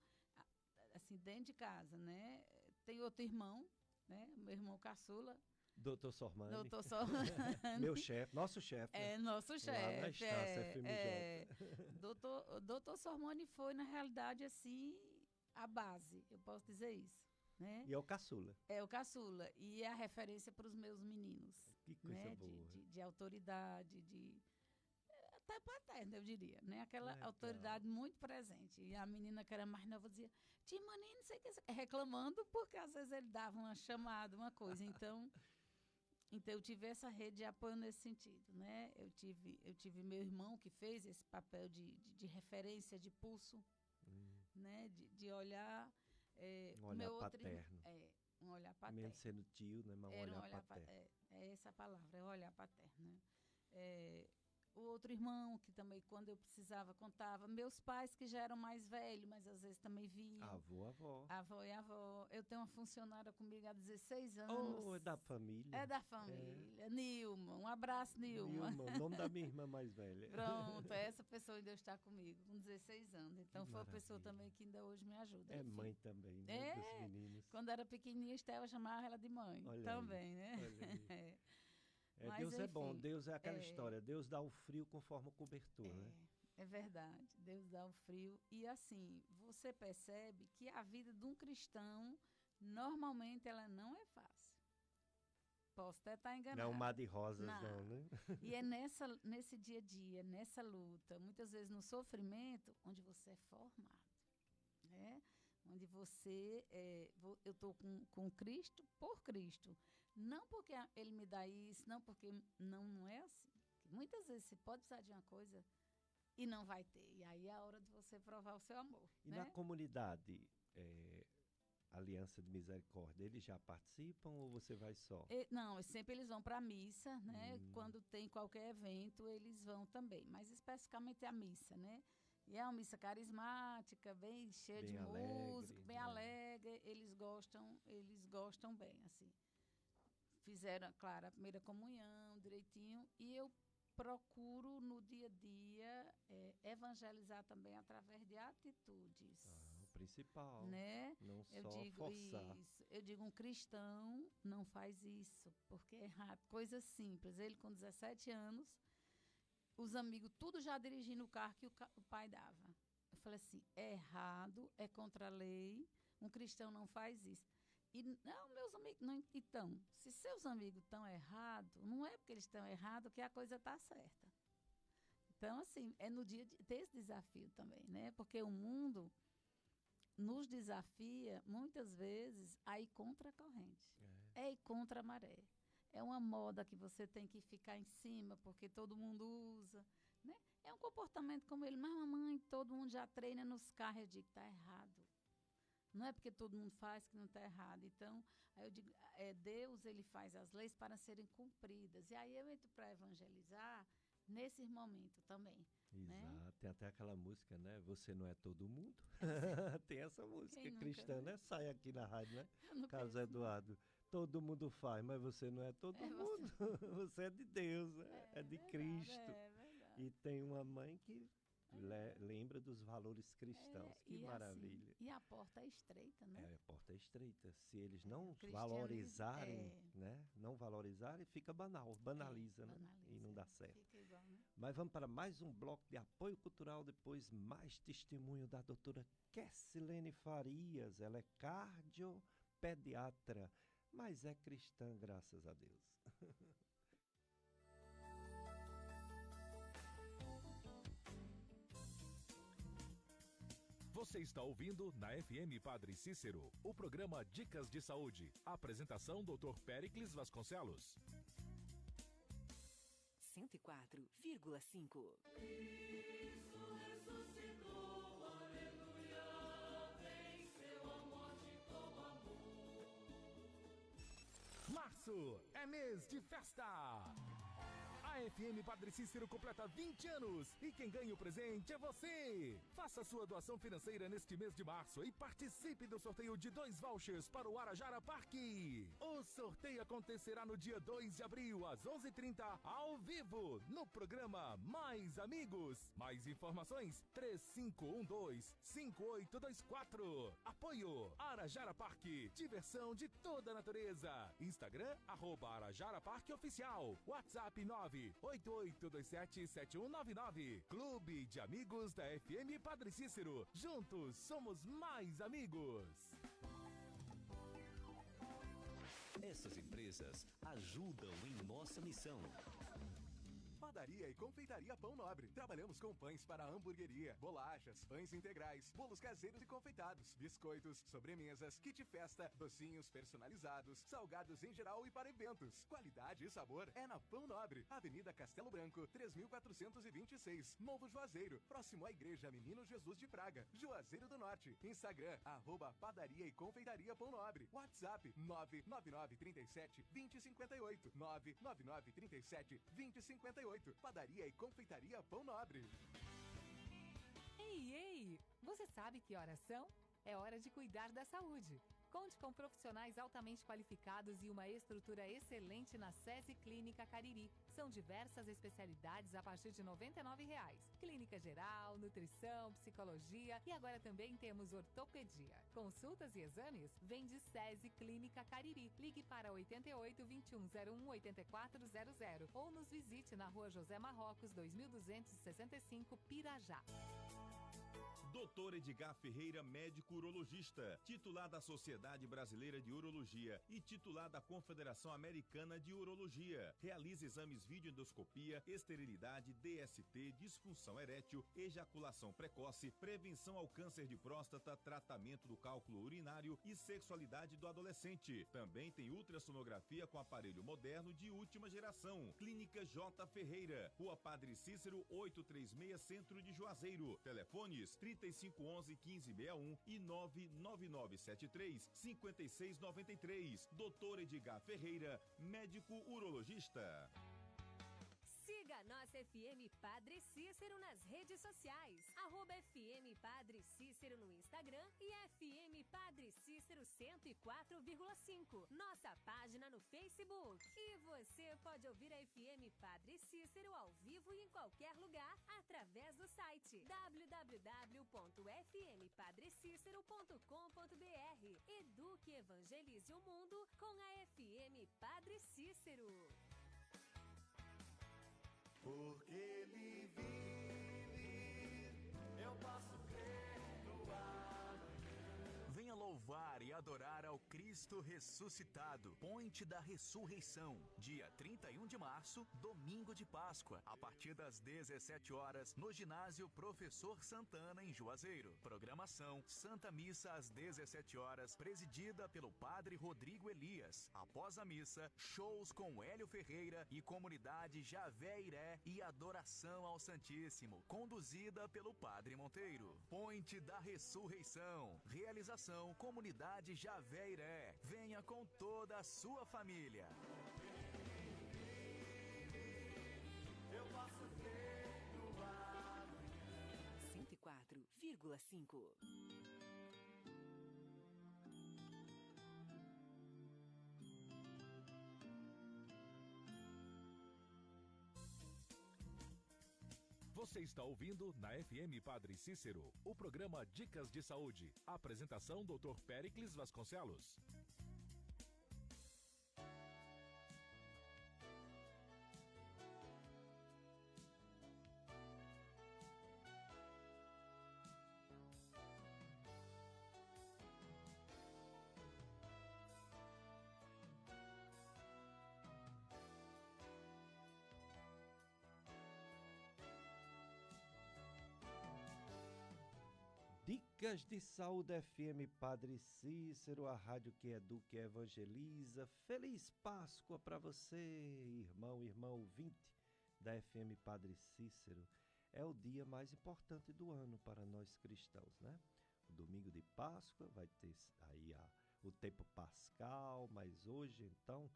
B: assim, dentro de casa, né? Tem outro irmão, né? Meu irmão caçula.
A: Doutor Sormani.
B: Doutor Sormani.
A: Meu chefe, nosso chefe.
B: Nosso chefe.
A: Lá na Estácia FMJ.
B: Doutor Sormani foi, na realidade, assim, a base, eu posso dizer isso. Né?
A: E é o caçula.
B: É o caçula. E é a referência para os meus meninos.
A: Que coisa
B: né?
A: boa.
B: De autoridade, até paterna, eu diria, né? Aquela autoridade muito presente. E a menina que era mais nova dizia, tia Maninho, não sei o que, reclamando, porque às vezes ele dava uma chamada, uma coisa. Então eu tive essa rede de apoio nesse sentido, né? Eu tive meu irmão que fez esse papel de referência, de pulso, né? De olhar...
A: um olhar paterno.
B: Um olhar paterno.
A: Mesmo sendo tio, né? Mas um olhar paterno.
B: É essa a palavra, é o olhar paterno, né? O outro irmão, que também, quando eu precisava, contava. Meus pais, que já eram mais velhos, mas às vezes também vinham.
A: Avó.
B: Avó e avó. Eu tenho uma funcionária comigo há 16 anos.
A: É da família.
B: É da família. Nilma. Um abraço, Nilma.
A: O nome da minha irmã mais velha.
B: Pronto, essa pessoa ainda está comigo, com 16 anos. Então,
A: que
B: foi
A: maravilha.
B: Uma pessoa também que ainda hoje me ajuda.
A: É mãe também, né? Dos meninos.
B: Quando era pequenininha, Estela chamava ela de mãe.
A: Olha
B: também,
A: aí,
B: né?
A: Olha aí.
B: Mas,
A: Deus
B: enfim,
A: é bom, Deus é aquela história, Deus dá o frio conforme o cobertor, né?
B: É verdade, Deus dá o frio. E assim, você percebe que a vida de um cristão, normalmente, ela não é fácil. Posso até estar enganada.
A: Não é um mar de rosas, não, né?
B: E é nesse dia a dia, nessa luta, muitas vezes no sofrimento, onde você é formado, né? Onde você, eu estou com Cristo por Cristo. Não porque ele me dá isso, não porque não é assim. Muitas vezes você pode precisar de uma coisa e não vai ter. E aí é a hora de você provar o seu amor.
A: E
B: né?
A: na comunidade Aliança de Misericórdia, eles já participam ou você vai só?
B: Não, sempre eles vão para a missa, né? Quando tem qualquer evento, eles vão também. Mas especificamente a missa, né? E é uma missa carismática, bem cheia de música, bem alegre. Eles gostam bem, assim. Fizeram, claro, a primeira comunhão direitinho. E eu procuro, no dia a dia, evangelizar também através de atitudes.
A: O principal,
B: né?
A: Não só forçar.
B: Isso. Eu digo, um cristão não faz isso, porque é errado. Coisa simples. Ele, com 17 anos, os amigos, tudo já dirigindo o carro que o pai dava. Eu falei assim, é errado, é contra a lei, um cristão não faz isso. E não, meus amigos, não, então, se seus amigos estão errados, não é porque eles estão errados que a coisa está certa. Então, assim, é no dia de ter esse desafio também, né? Porque o mundo nos desafia, muitas vezes, a ir contra a corrente. É ir contra a maré. É uma moda que você tem que ficar em cima, porque todo mundo usa, né? É um comportamento como ele, mas mamãe, todo mundo já treina nos carros. Eu digo, está errado. Não é porque todo mundo faz que não está errado. Então, aí eu digo, Deus, ele faz as leis para serem cumpridas. E aí eu entro para evangelizar nesse momento também.
A: Exato.
B: Né?
A: Tem até aquela música, né? Você não é todo mundo. Tem essa música cristã, né? Sai aqui na rádio, né? Carlos Eduardo. Todo mundo faz, mas você não é todo mundo. Você é de Deus, é de
B: verdade,
A: Cristo.
B: É verdade.
A: E tem uma mãe que lembra dos valores cristãos. Que maravilha.
B: Assim, e a porta é estreita, né?
A: A porta é estreita. Se eles não valorizarem, né? Não valorizarem, fica banaliza, né? E não dá certo.
B: Fica igual, né?
A: Mas vamos para mais um bloco de apoio cultural, depois mais testemunho da doutora Kessilene Farias. Ela é cardiopediatra, mas é cristã, graças a Deus.
T: Você está ouvindo na FM Padre Cícero, o programa Dicas de Saúde. Apresentação Dr. Péricles Vasconcelos.
R: 104,5.
U: Cristo ressuscitou, aleluia, venceu a morte com amor.
T: Março é mês de festa. A FM Padre Cícero completa 20 anos e quem ganha o presente é você. Faça sua doação financeira neste mês de março e participe do sorteio de 2 vouchers para o Arajara Parque. O sorteio acontecerá no dia 2 de abril, às 11h30, ao vivo, no programa Mais Amigos. Mais informações, 3512-5824. Apoio Arajara Parque, diversão de toda a natureza. Instagram, @Arajara Parque Oficial. WhatsApp 988277199. Clube de Amigos da FM Padre Cícero. Juntos somos mais amigos.
G: Essas empresas ajudam em nossa missão.
E: Padaria e Confeitaria Pão Nobre. Trabalhamos com pães para hamburgueria, bolachas, pães integrais, bolos caseiros e confeitados, biscoitos, sobremesas, kit festa, docinhos personalizados, salgados em geral e para eventos. Qualidade e sabor é na Pão Nobre. Avenida Castelo Branco, 3426, Novo Juazeiro, próximo à Igreja Menino Jesus de Praga, Juazeiro do Norte. Instagram, @Padaria e Confeitaria Pão Nobre. WhatsApp, 99937-2058, 99937-2058. Padaria e Confeitaria Pão Nobre.
M: Ei! Você sabe que horas são? É hora de cuidar da saúde. Conte com profissionais altamente qualificados e uma estrutura excelente na SESI Clínica Cariri. São diversas especialidades a partir de R$ 99. Clínica geral, nutrição, psicologia e agora também temos ortopedia. Consultas e exames? Vem de SESI Clínica Cariri. Ligue para 88 2101 8400 ou nos visite na Rua José Marrocos, 2265, Pirajá.
V: Dr. Edgar Ferreira, médico urologista, titular da Sociedade Brasileira de Urologia e titular da Confederação Americana de Urologia. Realiza exames videoendoscopia, esterilidade, DST, disfunção erétil, ejaculação precoce, prevenção ao câncer de próstata, tratamento do cálculo urinário e sexualidade do adolescente. Também tem ultrassonografia com aparelho moderno de última geração. Clínica J. Ferreira, Rua Padre Cícero, 836, Centro de Juazeiro. Telefones 3511-1561 e 99973-5693. Dr. Edgar Ferreira, médico urologista.
L: Siga a nossa FM Padre Cícero nas redes sociais. @FM Padre Cícero no Instagram e FM Padre Cícero 104,5. Nossa página no Facebook. E você pode ouvir a FM Padre Cícero ao vivo e em qualquer lugar através do site www.fmpadrecícero.com.br. Eduque e evangelize o mundo com a FM Padre Cícero.
U: Porque ele vive, eu posso crer no amanhã.
T: Venha louvar e adorar
F: adorar ao Cristo ressuscitado. Ponte da Ressurreição, dia 31 de março, domingo de Páscoa, a partir das 17 horas, no ginásio Professor Santana, em Juazeiro. Programação: Santa Missa às 17 horas, presidida pelo Padre Rodrigo Elias. Após a missa, shows com Hélio Ferreira e comunidade Javé Iré e adoração ao Santíssimo, conduzida pelo Padre Monteiro. Ponte da Ressurreição. Realização: Comunidade Javé Iré. Venha com toda a sua família.
U: Eu posso ter no amanhã.
R: 104,5.
V: Você está ouvindo na FM Padre Cícero, o programa Dicas de Saúde. Apresentação Dr. Péricles Vasconcelos.
A: Dicas de Saúde FM Padre Cícero, a rádio que educa e evangeliza. Feliz Páscoa para você, irmão ouvinte da FM Padre Cícero. É o dia mais importante do ano para nós cristãos, né? O domingo de Páscoa vai ter aí o tempo pascal, mas hoje, então,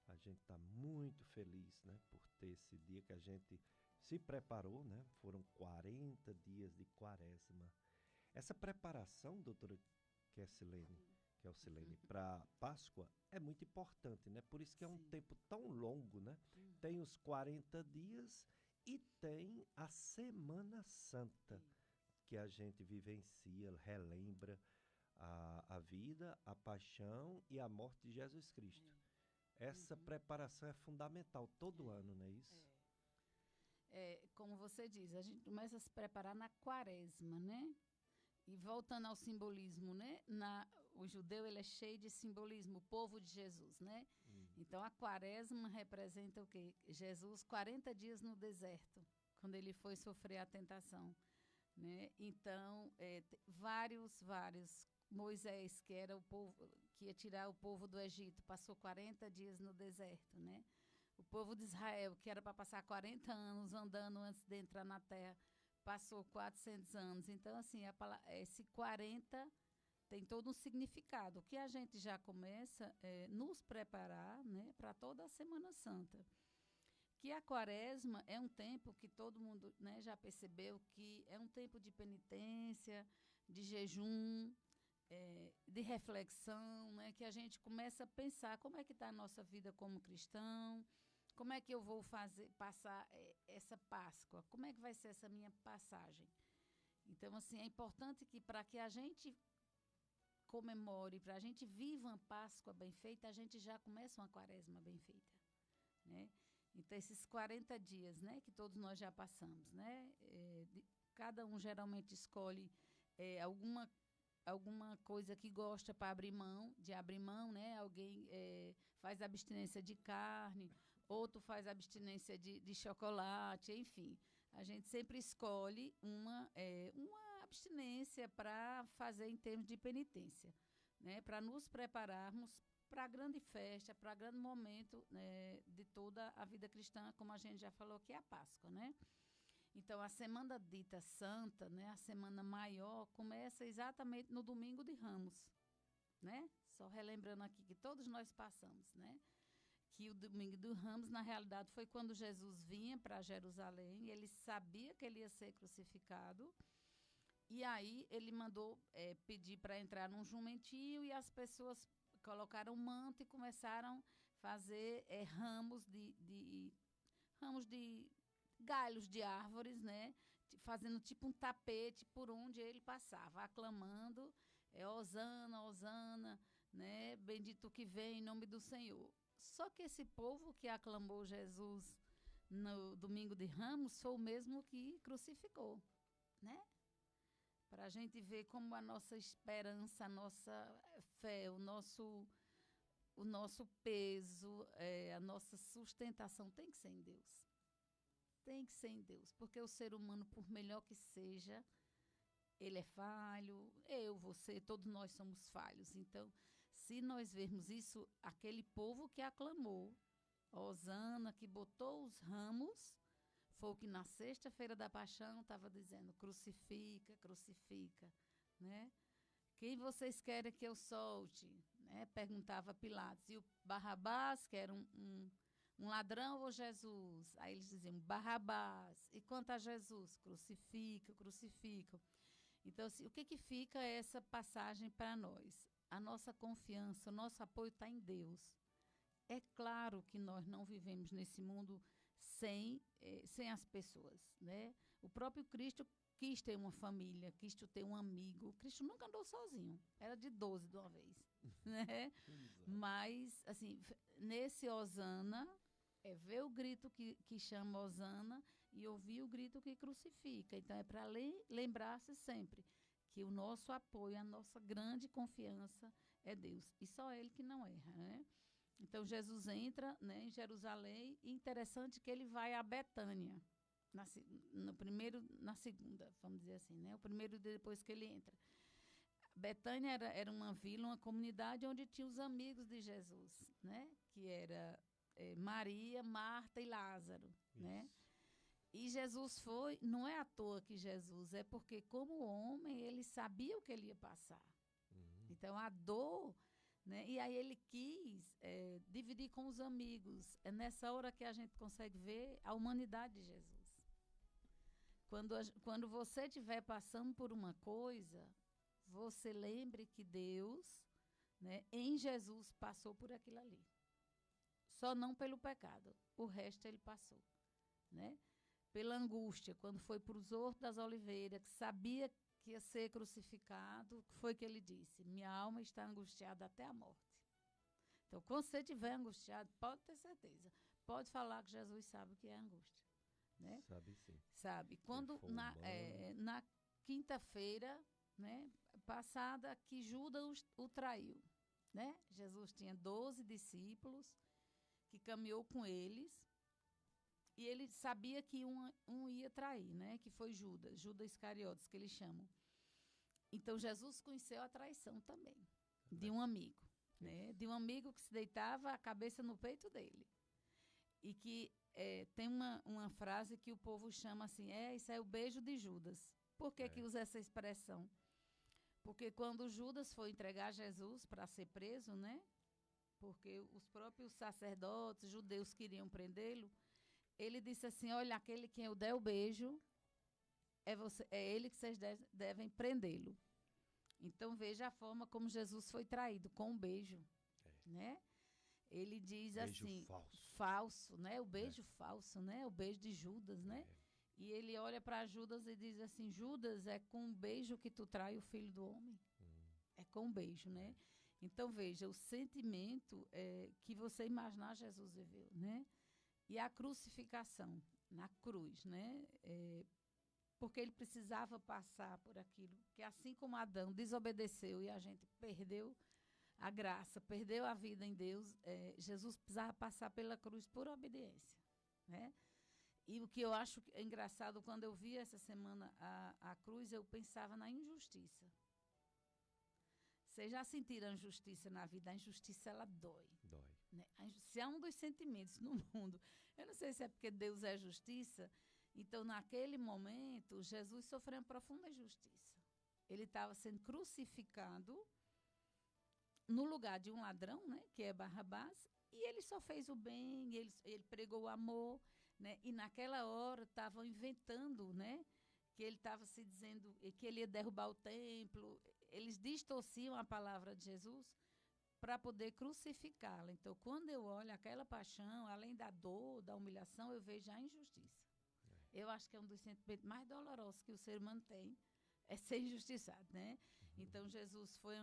A: a gente está muito feliz, né? Por ter esse dia que a gente se preparou, né? Foram 40 dias de quaresma. Essa preparação, doutora Kessilene, para Páscoa é muito importante, né? Por isso que é um tempo tão longo, né? Tem os 40 dias e tem a Semana Santa, que a gente vivencia, relembra a vida, a paixão e a morte de Jesus Cristo. Essa preparação é fundamental todo ano, não é isso?
B: Como você diz, a gente começa a se preparar na quaresma, né? E voltando ao simbolismo, né? O judeu, ele é cheio de simbolismo, o povo de Jesus, né? Então, a quaresma representa o quê? Jesus, 40 dias no deserto, quando ele foi sofrer a tentação, né? Então, vários, Moisés, que era o povo, que ia tirar o povo do Egito, passou 40 dias no deserto, né? O povo de Israel, que era para passar 40 anos andando antes de entrar na terra, passou 400 anos. Então, assim, esse 40 tem todo um significado, que a gente já começa nos preparar, né, para toda a Semana Santa. Que a quaresma é um tempo que todo mundo, né, já percebeu que é um tempo de penitência, de jejum, de reflexão, né, que a gente começa a pensar como é que está a nossa vida como cristão. Como é que eu vou passar essa Páscoa? Como é que vai ser essa minha passagem? Então, assim, é importante que para que a gente comemore, para a gente viva uma Páscoa bem feita, a gente já começa uma quaresma bem feita, né? Então, esses 40 dias, né, que todos nós já passamos, né? Cada um geralmente escolhe alguma coisa que gosta para abrir mão, né? Alguém faz abstinência de carne, outro faz abstinência de chocolate, enfim. A gente sempre escolhe uma abstinência para fazer em termos de penitência, né? Para nos prepararmos para a grande festa, para o grande momento, né, de toda a vida cristã, como a gente já falou, que é a Páscoa, né? Então, a Semana Dita Santa, né, a Semana Maior, começa exatamente no Domingo de Ramos, né? Só relembrando aqui que todos nós passamos, né? Que o Domingo dos Ramos, na realidade, foi quando Jesus vinha para Jerusalém, ele sabia que ele ia ser crucificado, e aí ele mandou pedir para entrar num jumentinho, e as pessoas colocaram um manto e começaram a fazer ramos de galhos de árvores, né? Fazendo tipo um tapete por onde ele passava, aclamando, Hosana, Hosana, né? Bendito que vem em nome do Senhor. Só que esse povo que aclamou Jesus no Domingo de Ramos foi o mesmo que crucificou, né? para a gente ver como a nossa esperança, a nossa fé, o nosso peso, a nossa sustentação tem que ser em Deus. Tem que ser em Deus, porque o ser humano, por melhor que seja, ele é falho, você, todos nós somos falhos. Então, se nós vermos isso, aquele povo que aclamou, Hosana, que botou os ramos, foi o que na sexta-feira da paixão estava dizendo, crucifica, crucifica, né? Quem vocês querem que eu solte? Né? Perguntava Pilatos. E o Barrabás, que era um ladrão, ou Jesus? Aí eles diziam, Barrabás. E quanto a Jesus? Crucifica, crucifica. Então, assim, o que fica essa passagem para nós? A nossa confiança, o nosso apoio está em Deus. É claro que nós não vivemos nesse mundo sem as pessoas, né? O próprio Cristo quis ter uma família, quis ter um amigo. Cristo nunca andou sozinho. Era de 12 de uma vez, né? Mas, assim, nesse Hosana, ver o grito que chama Hosana e ouvir o grito que crucifica. Então, é para lembrar-se sempre que o nosso apoio, a nossa grande confiança é Deus. E só Ele que não erra, né? Então, Jesus entra, né, em Jerusalém, e interessante que ele vai a Betânia, na segunda, vamos dizer assim, né? O primeiro dia depois que ele entra. Betânia era uma vila, uma comunidade onde tinha os amigos de Jesus, né? Que era Maria, Marta e Lázaro, né? E Jesus foi, não é à toa que Jesus, é porque como homem ele sabia o que ele ia passar. Então a dor, né? E aí ele quis dividir com os amigos. É nessa hora que a gente consegue ver a humanidade de Jesus. Quando você estiver passando por uma coisa, você lembre que Deus, né, em Jesus passou por aquilo ali. Só não pelo pecado. O resto ele passou, né? Pela angústia, quando foi para os Hortos das Oliveiras, que sabia que ia ser crucificado, o que foi que ele disse? Minha alma está angustiada até a morte. Então, quando você estiver angustiado, pode ter certeza. Pode falar que Jesus sabe o que é angústia. Né?
A: Sabe sim.
B: Sabe. Quando na quinta-feira, né, passada, que Judas o traiu. Né? Jesus tinha 12 discípulos que caminhou com eles. E ele sabia que um ia trair, né? Que foi Judas Iscariotes, que eles chamam. Então, Jesus conheceu a traição também, de um amigo, né? De um amigo que se deitava a cabeça no peito dele. E que tem uma frase que o povo chama assim, isso é o beijo de Judas. Por que usa essa expressão? Porque quando Judas foi entregar Jesus para ser preso, né? Porque os próprios sacerdotes judeus queriam prendê-lo, ele disse assim, olha, aquele que eu der o beijo, é ele que vocês devem prendê-lo. Então, veja a forma como Jesus foi traído, com um beijo. Né? Ele diz beijo assim, falso, né? O beijo falso, né? O beijo de Judas, né? E ele olha para Judas e diz assim, Judas, é com um beijo que tu trai o filho do homem. É com um beijo, né? Então, veja, o sentimento que você imaginar Jesus viveu, né? E a crucificação na cruz, né? Porque ele precisava passar por aquilo, que assim como Adão desobedeceu e a gente perdeu a graça, perdeu a vida em Deus, Jesus precisava passar pela cruz por obediência, né? E o que eu acho engraçado, quando eu vi essa semana a cruz, eu pensava na injustiça. Vocês já sentiram a injustiça na vida? A injustiça, ela dói. Dói. Né? Se há um dos sentimentos no mundo, eu não sei se é porque Deus é justiça, então, naquele momento, Jesus sofreu uma profunda injustiça. Ele estava sendo crucificado no lugar de um ladrão, né, que é Barrabás, e ele só fez o bem, ele pregou o amor, né, e naquela hora estavam inventando, né, que ele estava se dizendo que ele ia derrubar o templo. Eles distorciam a palavra de Jesus para poder crucificá-la. Então, quando eu olho aquela paixão, além da dor, da humilhação, eu vejo a injustiça. Eu acho que é um dos sentimentos mais dolorosos que o ser humano tem, é ser injustiçado, né? Então, Jesus foi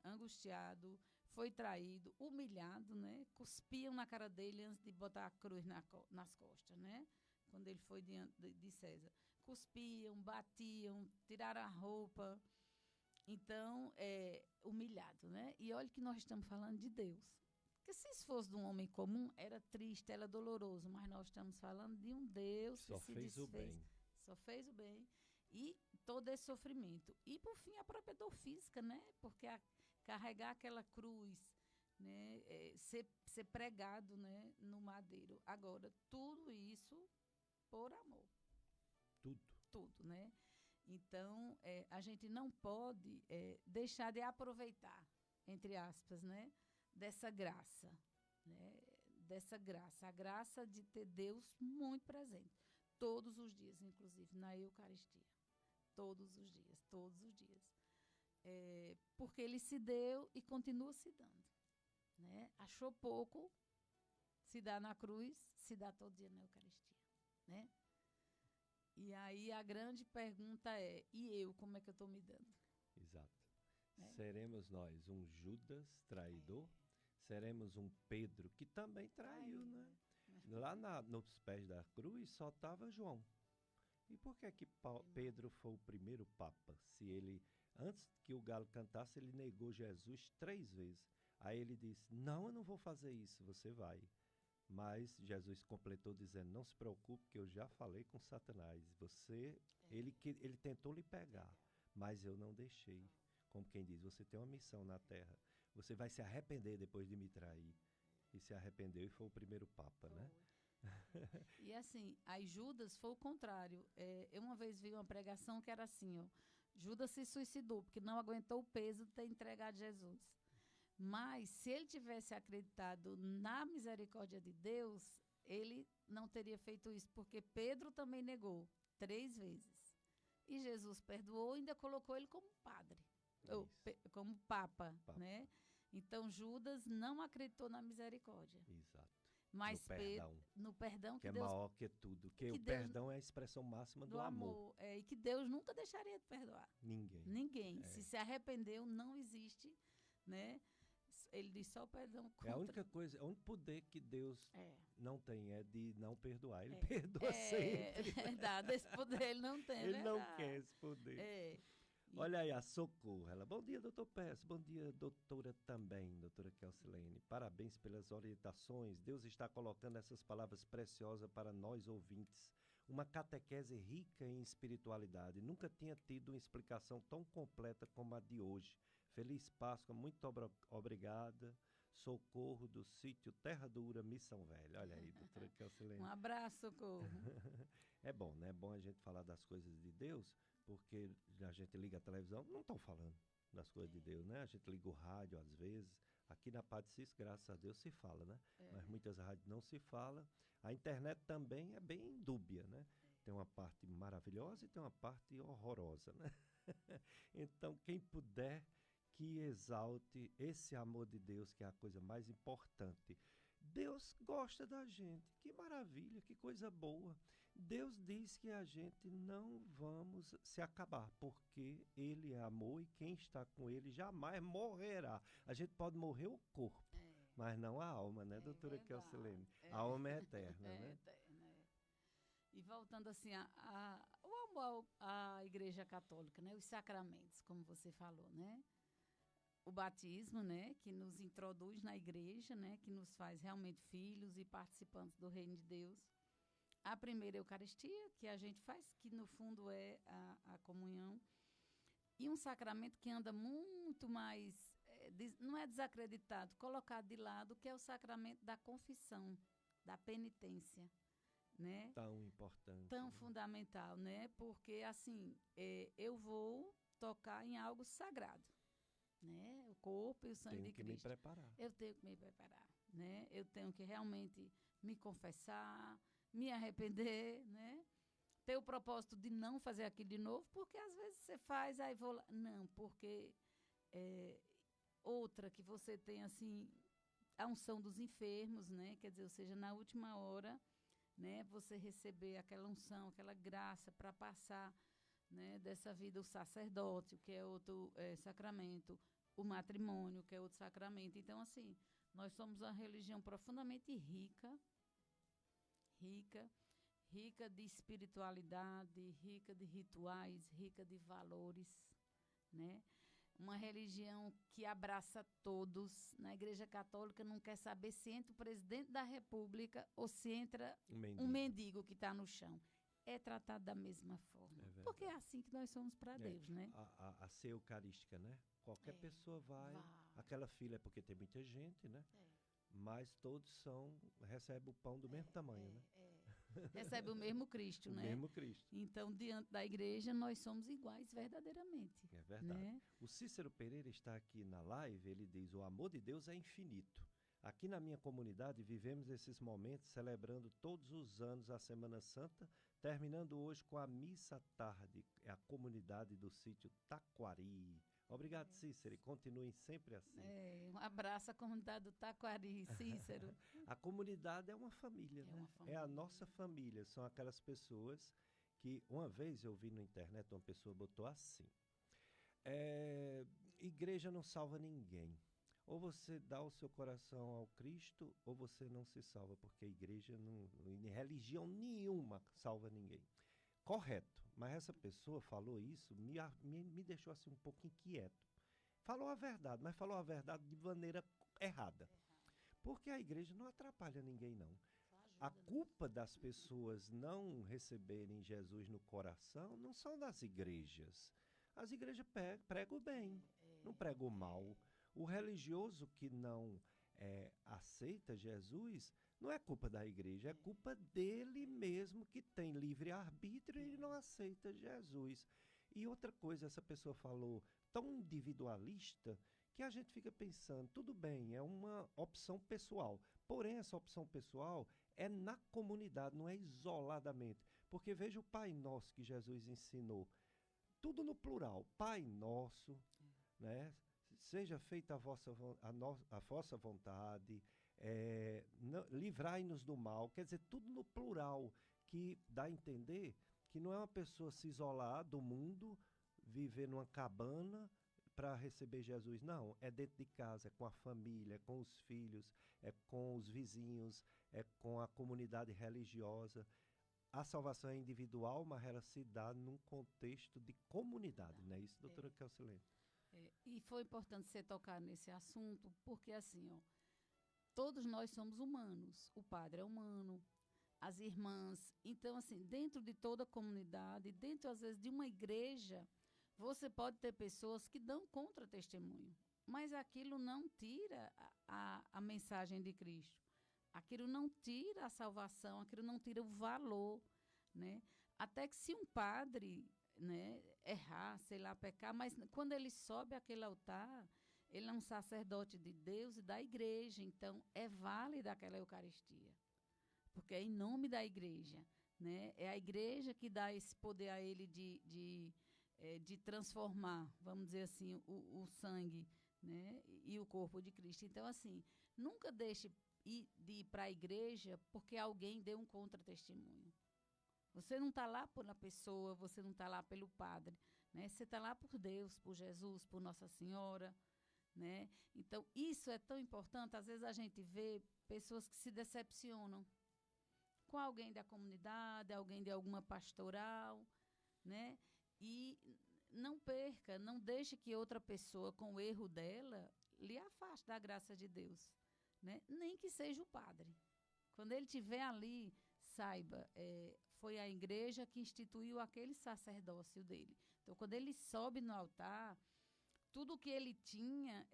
B: angustiado, foi traído, humilhado, né? Cuspiam na cara dele antes de botar a cruz nas costas, né? Quando ele foi diante de César. cuspiam, batiam, tiraram a roupa. Então, humilhado, né? E olha que nós estamos falando de Deus. Porque se isso fosse de um homem comum, era triste, era doloroso. Mas nós estamos falando de um Deus que se
A: fez o
B: desfez.
A: bem.
B: Só fez o bem. E todo esse sofrimento. E, por fim, a própria dor física, né? Porque carregar aquela cruz, né? Ser pregado, né? No madeiro. Agora, tudo isso por amor. Tudo, né? Então, a gente não pode deixar de aproveitar, entre aspas, né? Dessa graça, né? Dessa graça. A graça de ter Deus muito presente. Todos os dias, inclusive, na Eucaristia. Todos os dias, todos os dias. Porque Ele se deu e continua se dando, né? Achou pouco, se dá na cruz, se dá todo dia na Eucaristia, né? E aí a grande pergunta é, e eu, como é que eu estou me dando?
A: Exato. Seremos nós um Judas traidor? Seremos um Pedro que também traiu, né? Lá nos pés da cruz só estava João. E por que Pedro foi o primeiro papa? Se ele, antes que o galo cantasse, ele negou Jesus 3 vezes. Aí ele disse, não, eu não vou fazer isso, você vai. Mas Jesus completou dizendo, não se preocupe que eu já falei com Satanás. Ele tentou lhe pegar, mas eu não deixei. Como quem diz, você tem uma missão na terra. Você vai se arrepender depois de me trair. E se arrependeu e foi o primeiro papa, né?
B: E assim, aí Judas foi o contrário. Eu uma vez vi uma pregação que era assim, ó, Judas se suicidou porque não aguentou o peso de ter entregado Jesus. Mas se ele tivesse acreditado na misericórdia de Deus, ele não teria feito isso, porque Pedro também negou 3 vezes. E Jesus perdoou e ainda colocou ele como padre, como papa, né? Então Judas não acreditou na misericórdia.
A: Exato.
B: Mas no perdão
A: que é
B: Deus,
A: maior que tudo. Que o
B: Deus,
A: perdão é a expressão máxima do amor.
B: E que Deus nunca deixaria de perdoar.
A: Ninguém.
B: Se arrependeu, não existe, né? Ele diz só o perdão contra...
A: É a única coisa, o único poder que Deus não tem é de não perdoar. Ele perdoa sempre.
B: É verdade, esse poder ele não tem,
A: Ele não quer esse poder. Olha aí, a Socorro. Ela, bom dia, doutor Pérez. Bom dia, doutora também, doutora Kelsilene. Parabéns pelas orientações. Deus está colocando essas palavras preciosas para nós ouvintes. Uma catequese rica em espiritualidade. Nunca tinha tido uma explicação tão completa como a de hoje. Feliz Páscoa, muito obrigada. Socorro do sítio Terra Dura, Missão Velha. Olha aí, doutora Kelsilene.
B: Um abraço, Socorro.
A: É bom, né? É bom a gente falar das coisas de Deus, porque a gente liga a televisão, não estão falando das coisas de Deus, né? A gente liga o rádio às vezes. Aqui na Padre, graças a Deus, se fala, né? Mas muitas rádios não se fala. A internet também é bem dúbia, né? Tem uma parte maravilhosa e tem uma parte horrorosa, né? Então, quem puder, que exalte esse amor de Deus, que é a coisa mais importante. Deus gosta da gente, que maravilha, que coisa boa. Deus diz que a gente não vamos se acabar, porque Ele é amor e quem está com Ele jamais morrerá. A gente pode morrer o corpo, mas não a alma, né, doutora Kelsilene? A alma é eterna, né?
B: E voltando assim, o amor à Igreja Católica, né? Os sacramentos, como você falou, né? O batismo, né, que nos introduz na igreja, né, que nos faz realmente filhos e participantes do reino de Deus. A primeira Eucaristia, que a gente faz, que no fundo é a comunhão. E um sacramento que anda muito mais, não é desacreditado, colocado de lado, que é o sacramento da confissão, da penitência, né?
A: Tão importante.
B: Tão fundamental, né? Porque, assim, eu vou tocar em algo sagrado. Né? O corpo e o sangue de Cristo.
A: Me preparar.
B: Eu tenho que me preparar, né? Eu tenho que realmente me confessar, me arrepender, né? Ter o propósito de não fazer aquilo de novo, porque às vezes você faz, aí vou lá. Não, porque outra que você tem, assim, a unção dos enfermos, né? Quer dizer, ou seja, na última hora, né? Você receber aquela unção, aquela graça para passar, né, dessa vida, o sacerdócio, que é outro sacramento, o matrimônio, que é outro sacramento. Então, assim, nós somos uma religião profundamente rica rica de espiritualidade, rica de rituais, rica de valores, né? Uma religião que abraça todos. Na Igreja Católica não quer saber se entra o presidente da República ou se entra um mendigo que está no chão. É tratado da mesma forma. Porque é assim que nós somos para Deus, né?
A: A ceia eucarística, né? Qualquer pessoa vai. Aquela fila é porque tem muita gente, né? Mas todos recebem o pão do mesmo tamanho, né?
B: Recebe o mesmo Cristo, né?
A: O mesmo Cristo.
B: Então, diante da igreja, nós somos iguais verdadeiramente.
A: É verdade.
B: Né?
A: O Cícero Pereira está aqui na live, ele diz, o amor de Deus é infinito. Aqui na minha comunidade vivemos esses momentos celebrando todos os anos a Semana Santa, terminando hoje com a missa à tarde, a comunidade do sítio Taquari. Obrigado, Cícero, e continuem sempre assim.
B: Um abraço à comunidade do Taquari, Cícero.
A: A comunidade é uma família, né? É a nossa família, são aquelas pessoas que, uma vez eu vi na internet, uma pessoa botou assim, igreja não salva ninguém. Ou você dá o seu coração ao Cristo, ou você não se salva, porque a igreja, religião nenhuma salva ninguém. Correto, mas essa pessoa falou isso, me deixou assim um pouco inquieto. Falou a verdade, mas falou a verdade de maneira errada. Porque a igreja não atrapalha ninguém, não. A culpa das pessoas não receberem Jesus no coração não são das igrejas. As igrejas pregam bem, não pregam mal. O religioso que não aceita Jesus não é culpa da igreja, é culpa dele mesmo que tem livre-arbítrio e não aceita Jesus. E outra coisa, essa pessoa falou tão individualista que a gente fica pensando, tudo bem, é uma opção pessoal. Porém, essa opção pessoal é na comunidade, não é isoladamente. Porque veja o Pai Nosso que Jesus ensinou. Tudo no plural. Pai Nosso, né? Seja feita a vossa vontade, livrai-nos do mal. Quer dizer, tudo no plural, que dá a entender que não é uma pessoa se isolar do mundo, viver numa cabana para receber Jesus. Não, é dentro de casa, é com a família, é com os filhos, é com os vizinhos, é com a comunidade religiosa. A salvação é individual, mas ela se dá num contexto de comunidade, não é isso, doutora Kelsilene?
B: E foi importante você tocar nesse assunto, porque assim, todos nós somos humanos. O padre é humano, as irmãs. Então, assim, dentro de toda a comunidade, dentro, às vezes, de uma igreja, você pode ter pessoas que dão contra-testemunho. Mas aquilo não tira a mensagem de Cristo. Aquilo não tira a salvação, aquilo não tira o valor, né? Até que se um padre, né, errar, sei lá, pecar, mas quando ele sobe àquele altar, ele é um sacerdote de Deus e da igreja, então é válida aquela Eucaristia, porque é em nome da igreja, né? É a igreja que dá esse poder a ele de transformar, vamos dizer assim, o sangue, né, e o corpo de Cristo. Então, assim, nunca deixe de ir para a igreja porque alguém deu um contra-testemunho. Você não está lá pela pessoa, você não está lá pelo padre, né? Você está lá por Deus, por Jesus, por Nossa Senhora, né? Então, isso é tão importante. Às vezes a gente vê pessoas que se decepcionam com alguém da comunidade, alguém de alguma pastoral, né? E não perca, não deixe que outra pessoa, com o erro dela, lhe afaste da graça de Deus, né? Nem que seja o padre. Quando ele estiver ali, saiba, foi a igreja que instituiu aquele sacerdócio dele. Então, quando ele sobe no altar, tudo que ele tinha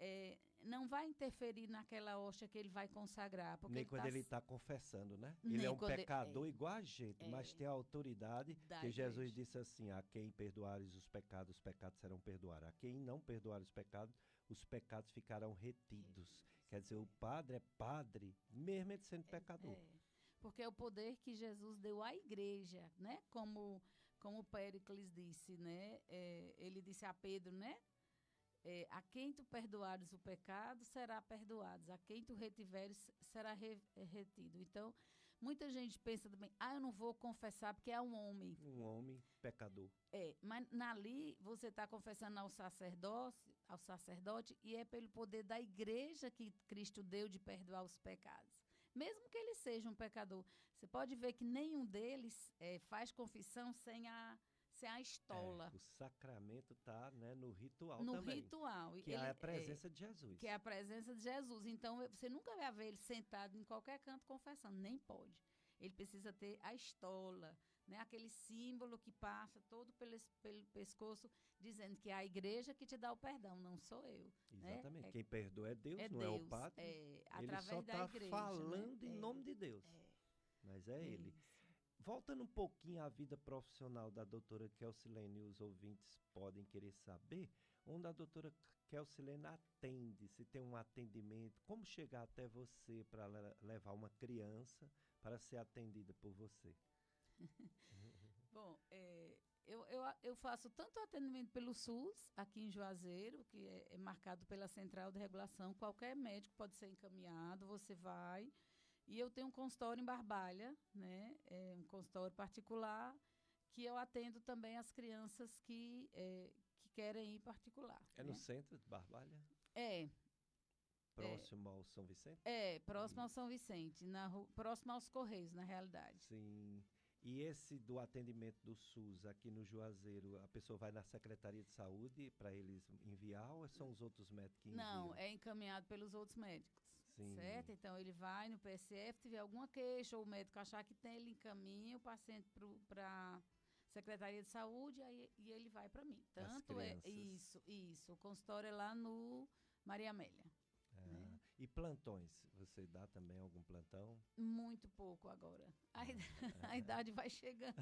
B: não vai interferir naquela hóstia que ele vai consagrar. Porque
A: nem quando ele está confessando, né? Ele é um pecador igual a gente, mas tem a autoridade que Jesus disse assim, a quem perdoares os pecados serão perdoados. A quem não perdoar os pecados ficarão retidos. Quer dizer, o padre é padre, mesmo ele sendo pecador.
B: Porque é o poder que Jesus deu à igreja, né? Como Péricles disse, né? Ele disse a Pedro, né? A quem tu perdoares o pecado, será perdoado. A quem tu retiveres, será retido. Então, muita gente pensa também, eu não vou confessar porque é um homem.
A: Um homem pecador.
B: Mas ali você está confessando ao sacerdote, e é pelo poder da igreja que Cristo deu de perdoar os pecados. Mesmo que ele seja um pecador. Você pode ver que nenhum deles faz confissão sem a estola.
A: O sacramento está, né, no ritual
B: no
A: também.
B: Ritual.
A: Que é a presença de Jesus.
B: Que é a presença de Jesus. Então, você nunca vai ver ele sentado em qualquer canto confessando. Nem pode. Ele precisa ter a estola, né, aquele símbolo que passa todo pelo pescoço, dizendo que é a igreja que te dá o perdão, não sou eu.
A: Exatamente.
B: Né?
A: Quem perdoa é Deus, não
B: Deus,
A: é o padre.
B: Através
A: ele só
B: da
A: está
B: igreja,
A: falando
B: né?
A: em nome de Deus. Mas é ele. Voltando um pouquinho à vida profissional da doutora Kelsilene, os ouvintes podem querer saber onde a doutora Kelsilene atende, se tem um atendimento, como chegar até você para levar uma criança para ser atendida por você.
B: Bom, eu faço tanto atendimento pelo SUS, aqui em Juazeiro, que é marcado pela Central de Regulação. Qualquer médico pode ser encaminhado, você vai. E eu tenho um consultório em Barbalha, né? Um consultório particular, que eu atendo também as crianças que querem ir particular.
A: É no centro de Barbalha? Próximo ao São Vicente?
B: Próximo ao São Vicente, próximo aos Correios, na realidade.
A: Sim. E esse do atendimento do SUS aqui no Juazeiro, a pessoa vai na Secretaria de Saúde para eles enviar ou são os outros médicos que enviam?
B: Não, é encaminhado pelos outros médicos.
A: Sim.
B: Certo? Então, ele vai no PSF, tiver alguma queixa, ou o médico achar que tem, ele encaminha o paciente para a Secretaria de Saúde e ele vai para mim. Tanto isso. O consultório é lá no Maria Amélia. Né?
A: E plantões? Você dá também algum plantão?
B: Muito pouco agora. A idade vai chegando.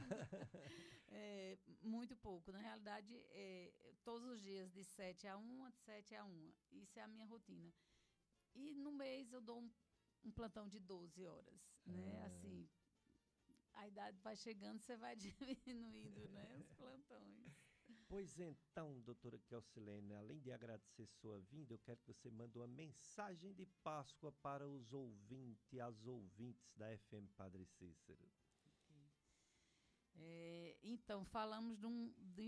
B: Muito pouco. Na realidade, todos os dias de 7h a 1, de 7h a 1. Isso é a minha rotina. E no mês eu dou um plantão de 12 horas, né? Assim, a idade vai chegando, você vai diminuindo, né? Os plantões.
A: Pois então, doutora Kelsilene, além de agradecer sua vinda, eu quero que você mande uma mensagem de Páscoa para os ouvintes, as ouvintes da FM Padre Cícero.
B: Então, falamos de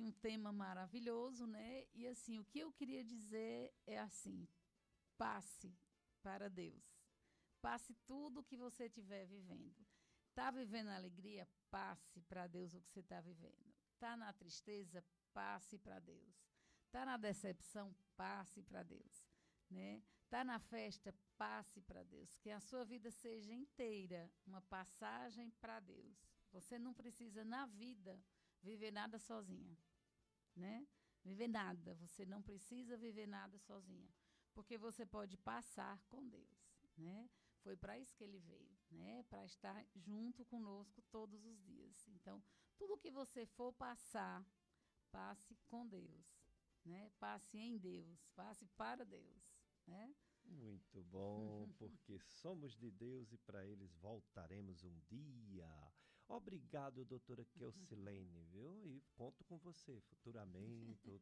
B: um tema maravilhoso, né? E assim, o que eu queria dizer é assim, passe para Deus. Passe tudo o que você estiver vivendo. Está vivendo a alegria? Passe para Deus o que você está vivendo. Está na tristeza? Passe para Deus. Está na decepção? Passe para Deus. Né? Está na festa? Passe para Deus. Que a sua vida seja inteira uma passagem para Deus. Você não precisa, na vida, viver nada sozinha. Né? Viver nada. Você não precisa viver nada sozinha. Porque você pode passar com Deus, né? Foi para isso que ele veio, né? Para estar junto conosco todos os dias. Então, tudo que você for passar, passe com Deus, né? Passe em Deus, passe para Deus, né?
A: Muito bom, porque somos de Deus e para eles voltaremos um dia. Obrigado, doutora Kelsilene, viu? E conto com você futuramente,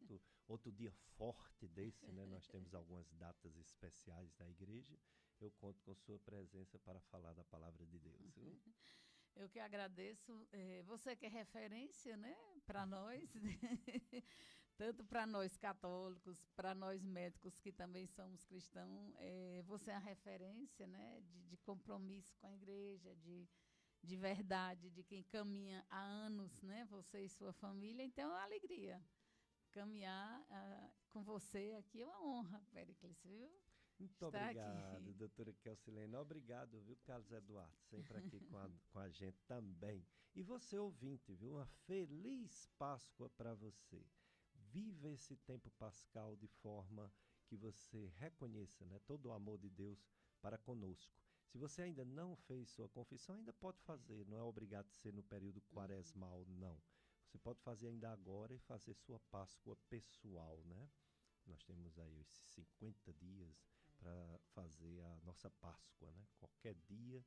A: outro dia forte desse, né? Nós temos algumas datas especiais da igreja. Eu conto com sua presença para falar da palavra de Deus, viu?
B: Eu que agradeço. Você que é referência, né? Para nós, tanto para nós católicos, para nós médicos que também somos cristãos, você é a referência, né? De compromisso com a igreja, de verdade, de quem caminha há anos, né? Você e sua família. Então, é uma alegria caminhar com você aqui. É uma honra, Péricles, viu?
A: Muito obrigado, doutora Kelsilene. Obrigado, viu, Carlos Eduardo, sempre aqui com a gente também. E você, ouvinte, viu? Uma feliz Páscoa para você. Viva esse tempo pascal de forma que você reconheça, né, todo o amor de Deus para conosco. Se você ainda não fez sua confissão, ainda pode fazer. Não é obrigado a ser no período quaresmal, não. Você pode fazer ainda agora e fazer sua Páscoa pessoal, né? Nós temos aí esses 50 dias para fazer a nossa Páscoa, né? Qualquer dia,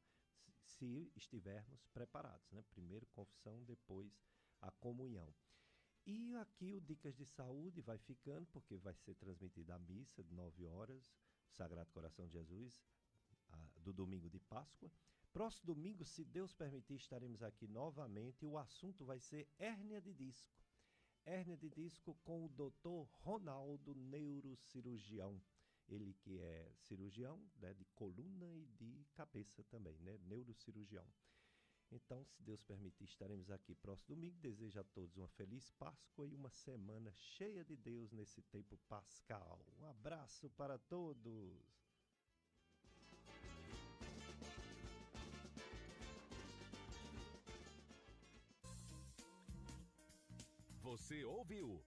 A: se estivermos preparados, né? Primeiro confissão, depois a comunhão. E aqui o Dicas de Saúde vai ficando, porque vai ser transmitida a missa de 9 horas, Sagrado Coração de Jesus, do domingo de Páscoa. Próximo domingo, se Deus permitir, estaremos aqui novamente e o assunto vai ser hérnia de disco. Hérnia de disco com o Dr. Ronaldo, neurocirurgião. Ele que é cirurgião, né, de coluna e de cabeça também, né, neurocirurgião. Então, se Deus permitir, estaremos aqui próximo domingo. Desejo a todos uma feliz Páscoa e uma semana cheia de Deus nesse tempo pascal. Um abraço para todos!
T: Você ouviu